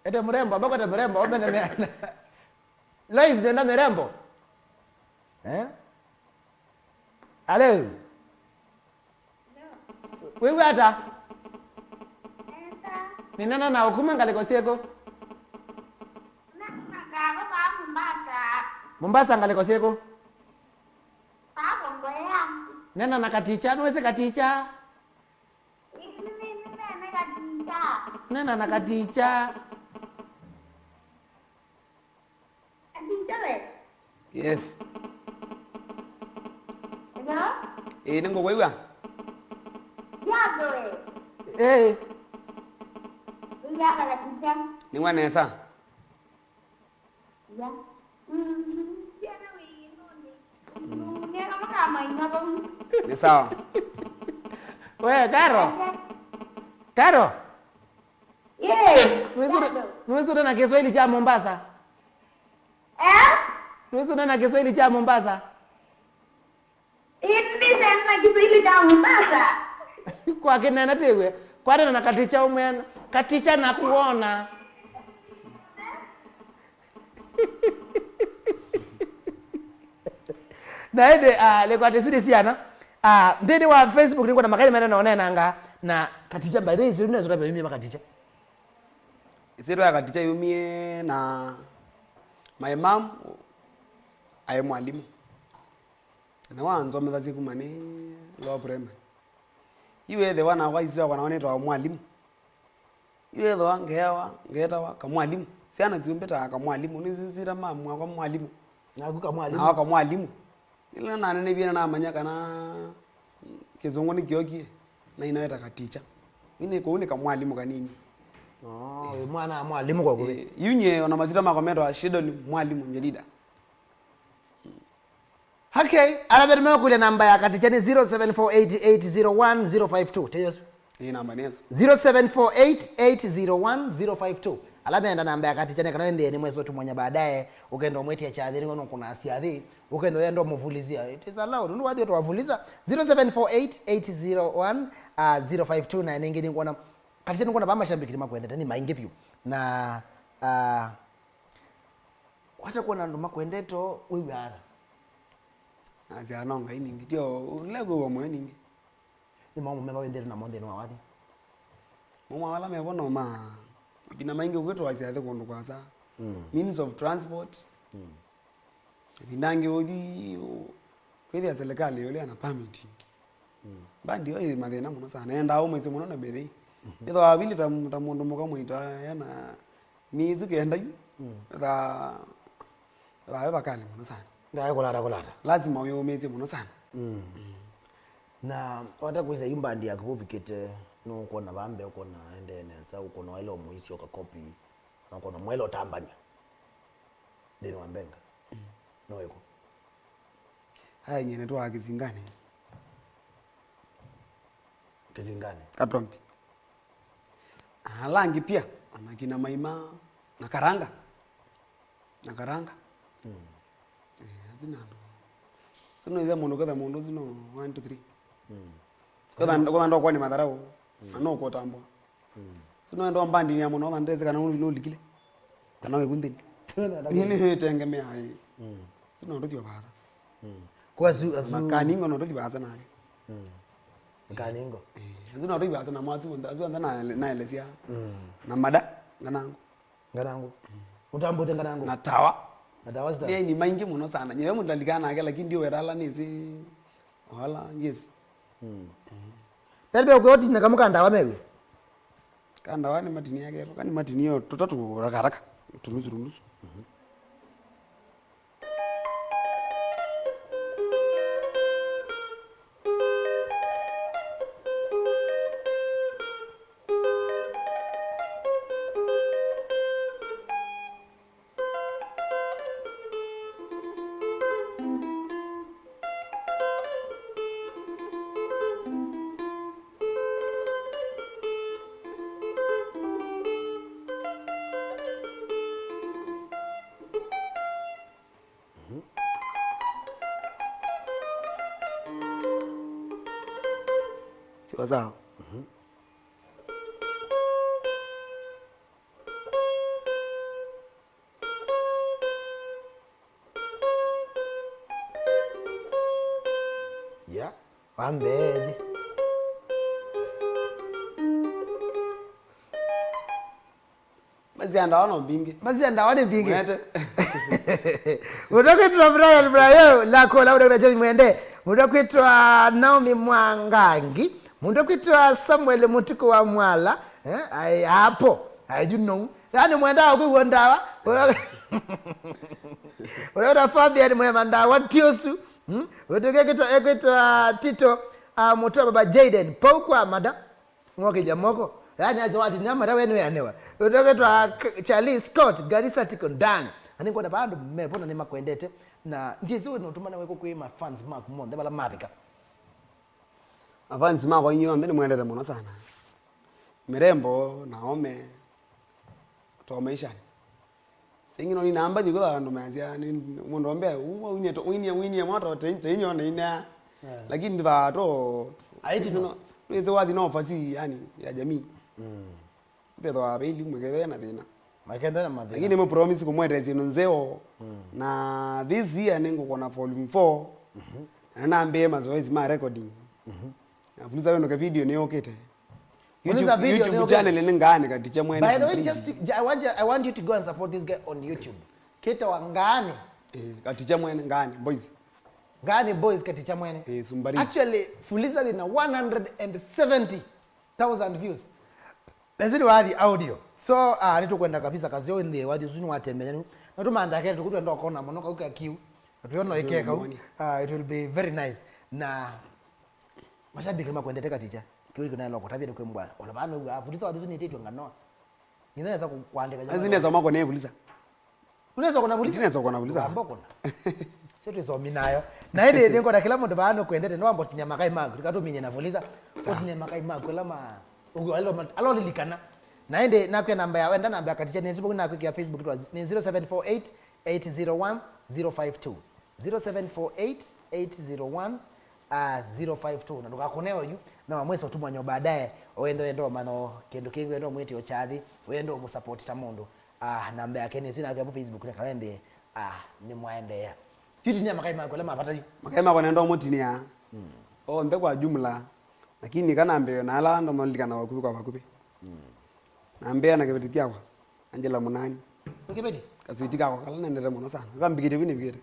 Ete mrembo, ambako ete mrembo, omene Lois nenda mrembo. Hello. Wewe hata? Ni nana na ukuma ngale kosieko? Mombasa ngale kosieko? Nena na Katicha, nuweze Katicha? Nena na Katicha. Yes. Nengo wewe. Ni wanesa. Ni sawa. Wewe Karo. Nuwezo na Kiswahili cha Mombasa. Nuwezo na Kiswahili cha Mombasa. Sema Kiswahili cha Mombasa. Kwa kina na tewe. Kwa nini na Katicha umena? Katicha na kuona. Na ende lekwate sudi siana ndende wa Facebook niko na makali mana naona nanga na Katicha by the way zuri nazo rabe mimi Katicha Isiro ya Katicha yumie na my mom aye mwalimu na wanzo mzazi kumane lo prema iwe the wana wa Israel wanaonetwa mwalimu iwe the wangewa ngetawa kama mwalimu siana ziumbeta kama mwalimu nizizira mamu kwa mwalimu na kuka mwalimu na kama mwalimu ile na nene bina na manyaka na kizungu ni kiokie na inaita Katicha mimi ko kama mwalimu kanini mwana mwalimu kwa kule yunye ona mazira makomendo shido ni mwalimu njelida. Okay, alaberema kule namba ya Katicha ni 0748801052. Tejo. Hii namba ni 0748801052. Alabeenda namba ya Katicha kana ende ni mwezo tumwonya baadaye ukenda mwete ya chadhiri ngono kuna asiadhi ukenda yendo muvulizia. It is allowed. Ndio wadi tuwavuliza 0748801052 na nyingine ngona Katicha ngona bamba shambiki lima kwenda tani maingi pyu. Na wata kuona ndo makwendeto wiwara. Azianonga ini ndio lego wa Mweene ni mama mema wendere na monde no wadi mama wala mebono ma bina maingi kwetu asiathe kondo kwaza means of transport binange odi kweli ya serikali yole ana permit bandi yo mathena muno sana enda au mwezi muno na bethi ndo abili tamundu muka mwita yana ni zuke enda yu da bakali muno sana ndio kulata lazima uyo umeze muno sana na wata kuiza imbandi yakupikete no kona bambe ukona endene sa ukona wale muisi okakopi na ukona mwelo tambanya ndino wambenga no yuko haya nyene to akizingane katombi langi pia anakina maima na karanga zinando sino iza mundu kada mundu sino 1 2 3 kada ndo kwa ni madharau anoko tambo sino ndo mbandi ni amono na ndeze kana uli likile kana we kundeni nini tengemea hai sino ndo baza kwa zu makaningo ndo baza nani makaningo sino ndo baza na mwazi wanda na elesia na mada nganangu utambo tenganangu na tawa Adawazda. Ni maingi muno sana. Nyewe mundalikana ake lakini ndio werala nisi wala yes. Pelbe ukoti na kamuka ndawa mewe. Kandawa ni matini yake. Kani matini yo tutatu haraka. Tunusu. Sawa. Ya, wambedi. Mazianda wana mbingi. Mwete. Mudoke tuna Brian lako lauda kuna Jemi Mwende. Mudoke tuna Naomi Mwangangi. Mudoke tuna Samuel Mutuku wa Mwala. Hapo. Hajuno. Yani mwenda kwa wandawa. Mudoke Fabian Mwemandawa Tiosu. Mudoke tuna Tito Mutua Baba Jaden. Pau kwa mada. Mwoke jamoko. Yani azawati nyama wenu yanewa. Utoke twa Charlie Scott Garissa Tikondani. Ani kwa bado mmepona ni makwendete na ndizo no tumana weko kuima fans mark monde bala mapika. Fans mark wanyo ndeni mwendete mona sana. Mirembo Naome tomeisha. Singino ni namba jiko ndo meazia ni mundu ombe unyeto uinie moto tenyo na ina. Lakini ndiba to Aiti no. Nizo wadi no fasi yani ya jamii. Pero abeli mwegere na bina. Makenda na madhi. Lakini mo promise kumweta zino nzeo na this year ningo kona volume 4. Na naambie mazoezi ma recording. Nafuliza weno ka video ni okete. YouTube channel ni Ngaani Katicha Mweene. By the way, just I want you to go and support this guy on YouTube. Kita wa Ngaani. Katicha Mweene Ngaani Boyz. Ngaani Boyz Katicha Mweene. Sumbari. Actually, Fuliza lina 170,000 views. Lazini wadi audio. So, nitukwenda kabisa kazi yo ndi wadi usuni watembe. Natumanda kete tukutwa ndo kona monoka uka kiu. Natuyono ikeka. It will be very nice. Na mashabiki kama kuendete Katicha. Kiyo kuna loko tabia kwa mbwana. Ona bana Fuliza wadi usuni tete nganoa. Ninaweza kuandika jamani. Zinaweza mako ne Fuliza. Unaweza kuna Fuliza? Unaweza kuna Fuliza. Amboko. Sio so minayo. Na ile ndengo da kila mtu baano kuendete no ambo tinyama kai magu. Tikato minye na Fuliza. So tinyama kai magu lama alo lilikana. Na ende napia namba ya wenda namba ya Katicha ni Facebook na kwa Facebook tu ni 0748 801 052. 0748 801 052 na ndoka koneo yu na mwesa utumwa nyo baadaye endo mano kendo kingu endo mwete ochadhi endo mu support tamondo namba yake ni sina kwa Facebook na kalembe ni mwaende ya titi nyama kai mako lema apata yu makai mako nendo mutini ya nde kwa jumla lakini kana ambe na ala ndo mwalikana wakubi kwa wakubi nambe na kebeti kyakwa Angela Munani kebeti kaswitika kwa kala nende mono sana kambigite bini bigite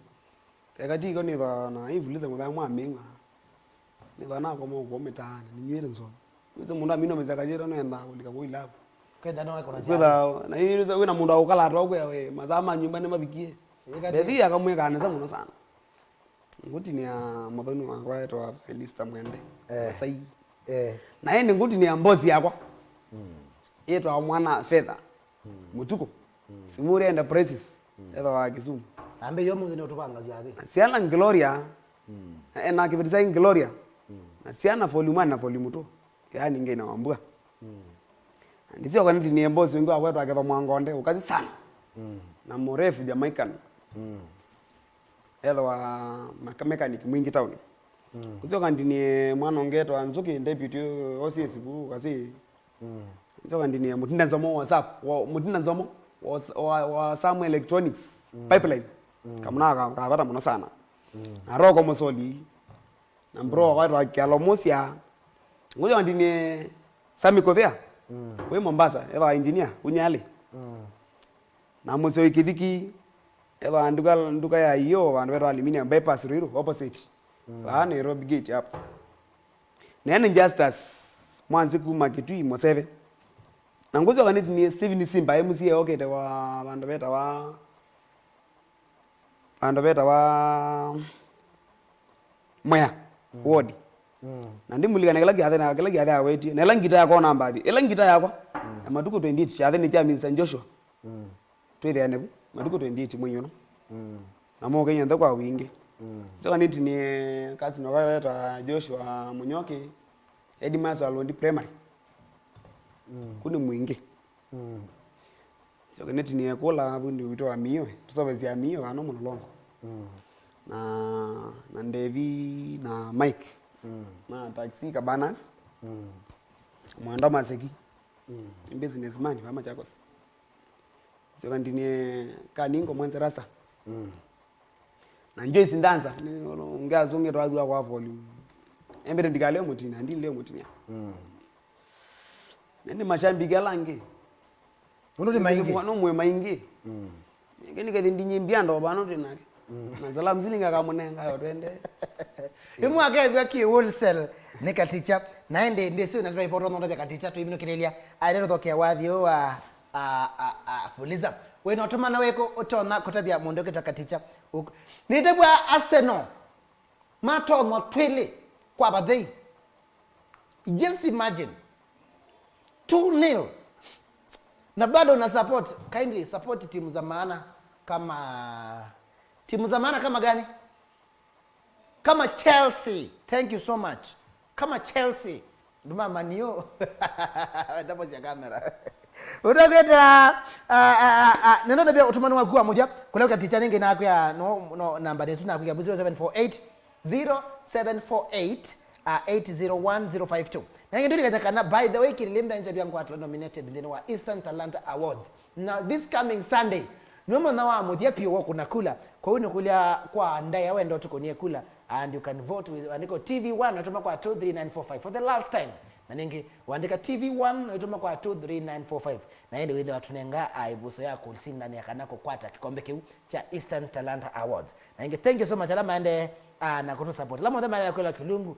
kati ko ni na ivuliza mwa mwa ni bana ko mo metana ni nywele nzo uze mundu amino mezaka jero no enda ulika boila kwenda no iko na zia na yiruza wina mundu ukala atwa we mazama nyumbani mabikie bethi akamwe kana za muno sana nguti ni ya modhoni wa kwaitwa Felista Mwende sai na yende nguti ni ya mbozi yakwa yetwa mwana fedha mutuko simuri enda prices wa Kisumu ambe yo mundu ni utupanga ziabe siana Gloria na kibetiza Gloria na siana volume 1 na volume 2 yani ngena wambua ndizio kaniti ni embozi wengi wakwetu aketho mwangonde ukazi sana na mrefu Jamaican wa mechanic mwingi town ndizio kaniti ni mwana ongeto anzuki deputy OCS bu kasi ndizio kaniti ni mutinda nzomo WhatsApp mutinda nzomo wa some electronics pipeline kamuna kavata muno sana na roko mosoli na bro wa kyalo mosia ngoja ndine Sami Kodhia we Mombasa eva engineer unyale na mose ikidiki eva nduka ya hiyo vandu vetu aluminium bypass riro opposite Nairobi gate hapo nene justice mwanzi kuma kitui moseve na ngoja kaniti ni Steven Simba MCA okete wa vandu veta wa Mwea ward na ndimulika nakala kiathe aweti na langita yako namba athi elangita yako na matuko 28 chathe ni cha Minsa Joshua twethe anebu matuko 28 mwenyono na mo Kenya ndo kwa wingi so niti ni kasi no kaleta Joshua Munyoke Edmas Alondi primary kuni mwingi so niti ni kola bundi wito amiyo tusovezi amiyo ano mulongo na Ndevi na Mike na taxi Cabanas mwanda maseki businessman mama chakos sio ndine kaningo mwanza rasa na njoo sindanza ngazunge twazu kwa volume embere ndikale mutina ndile mutina nende mashambi galange uno ni maingi no mwe maingi ngeni kadi ndinyembia ndo bano tenake na salamu zilinga kamunenga yo twende imwa gethwa ki wholesale ne Katicha naende ndese na drive rono ndo Katicha to ibino kirelia aidero thokia wathio wa Fuliza we no tuma na weko utona kotabia mundu kita Katicha nitebwa Arsenal matongo twele kwa bathei just imagine 2-0 na bado na support kindly support timu za maana kama gani? Kama Chelsea. Thank you so much. Kama Chelsea. Nduma manio. Ndapo ya kamera. Udogeta neno nabia utumani wa gua moja kula Katicha ninge na kwa no namba desu na kwa 0748 801 052 Nange nduri katakana by the way Kililimbi nje byangu atlo nominated in the Eastern Talent Awards. Now this coming Sunday nomo na wa muthia pio wo kuna kula. Kwa hiyo kulia kwa ndai awe ndo tukonie kula and you can vote with andiko TV1 natuma kwa 23945 for the last time. Na ningi waandika TV1 natuma kwa 23945. Na yende wende watu nenga aibuso yako ndani ya kanako kwata kikombe kiu cha Eastern Talent Awards. Na ningi thank you so much alama ende na kutu support. Lama ndo mara kwa kilungu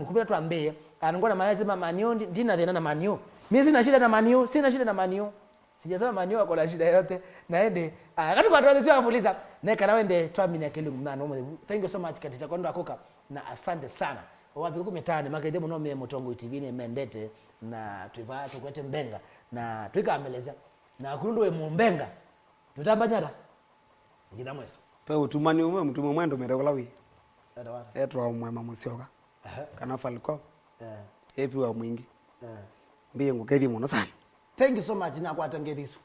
kubira tuambie ngona malazima manio ndina thina na manio. Mimi sina shida na manio, sijasema manio wako na shida yote. Na ende kati kwa tuanze sio kuuliza na kana wende twamini kilungu na no. Thank you so much Katicha kondo akoka na asante sana. Wapi huko mitani makede muno me Mutongo TV ne mendete na tuiva tukwete mbenga na twikameleza na kurundo we mumbenga tutambanyara ngina mweso pe utumani umwe mtumo mwendo merekola wi adawa etwa umwema musioka kana falco epi wa mwingi mbiye ngukethi muno sana. Thank you so much na kwa tangethisu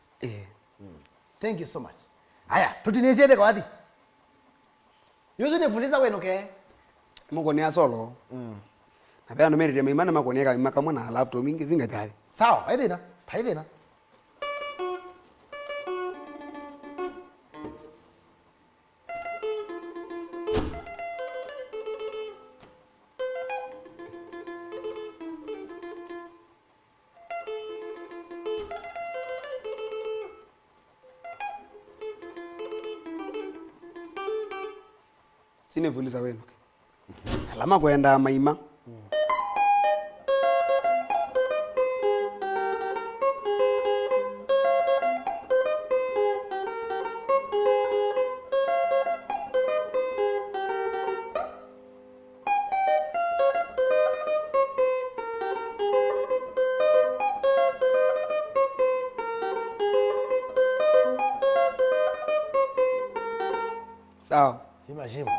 thank you so much. Aya tutinisiende kwa wapi yuzu nifuliza wenu ke muko ni asolo na pia ndo merire maimana makoneka makamwa na alafu to mingi vinga tayari sawa paidina sine vuliza wenu alama kwenda maima sawa sima shimo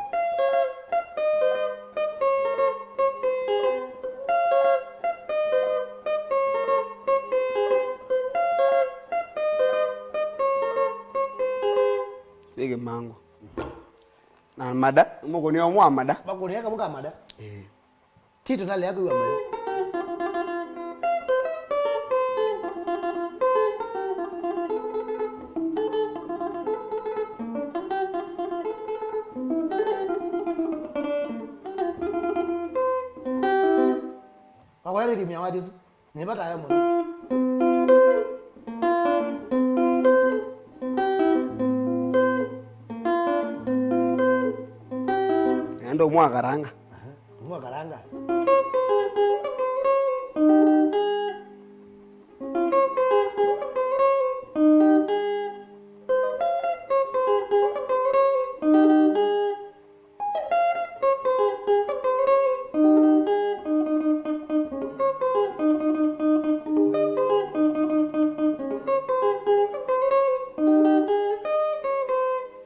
sege mango na mada muko ni omwa mada bakoni yaka muka mada tito nale yako yuwa mada akwari kimya wadisu nipata haya mwana ndo mwakaranga mwakaranga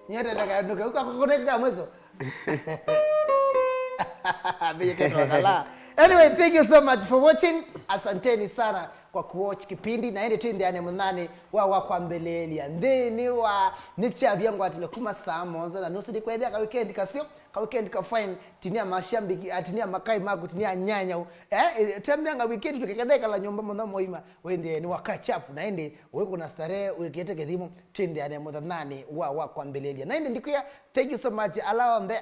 nyere daga nuka ukakonekta mwezo Anyway, thank you so much for watching. Asanteni sana kwa kuwatch kipindi na ende twende ane munane wa kwa mbeleli andeni wa nicha byangu atile kuma saa moza na nusu dikwenda ka weekend kasio ka weekend ka fine tinia mashambi atinia makai magu tinia nyanya tembanga weekend tukikadeka la nyumba mwana moima wende ni wakachapu na ende weko na starehe wekete kedimo twende ane munane wa kwa mbeleli na ende ndikuya. Thank you so much allow the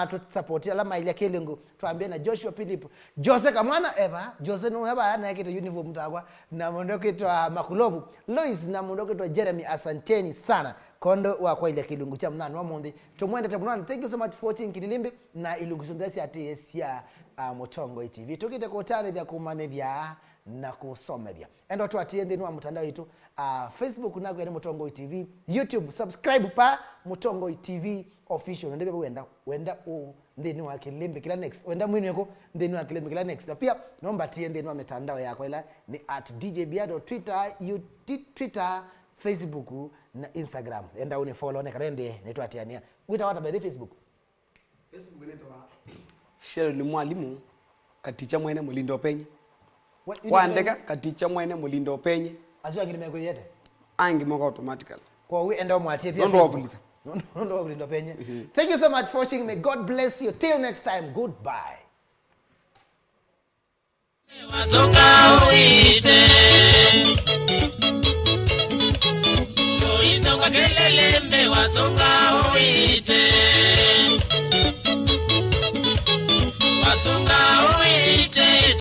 to support alama ile kelengo tuambie na Joshua Philip Jose kamwana eva Jose no eva na yake uniform mtagwa na mondoko itwa Makulobu Lois na mondoko itwa Jeremy. Asanteni sana kondo wa kwa ile kilungu cha mnano wa monde tumwende tabunana. Thank you so much for watching Kililimbi na ilugusundasi ati ya Mutongo TV tukite kotane vya kumanevya na kusomevya endo tu atiende ni wa mtandao wetu Facebook na kwa Mutongo TV, YouTube subscribe pa Mutongo TV official ndebe wenda ndeni wa Kililimbi kila next wenda Mweene yako ndeni wa Kililimbi kila next na pia naomba tiende ni wa mitandao yako ila ni @djbiado Twitter Facebook na Instagram enda uni follow ne karende netu atiania wita wata by Facebook inaitwa Sheri Mwalimu Katicha Mweene Mulindo Penye waandika Katicha Mweene Mulindo Penye azua ngine meko yete angi moko automatically kwa we enda mwatie pia ndo wavuliza ndo wavulindo penye. Thank you so much for watching. May God bless you till next time. Goodbye. Wazonga ui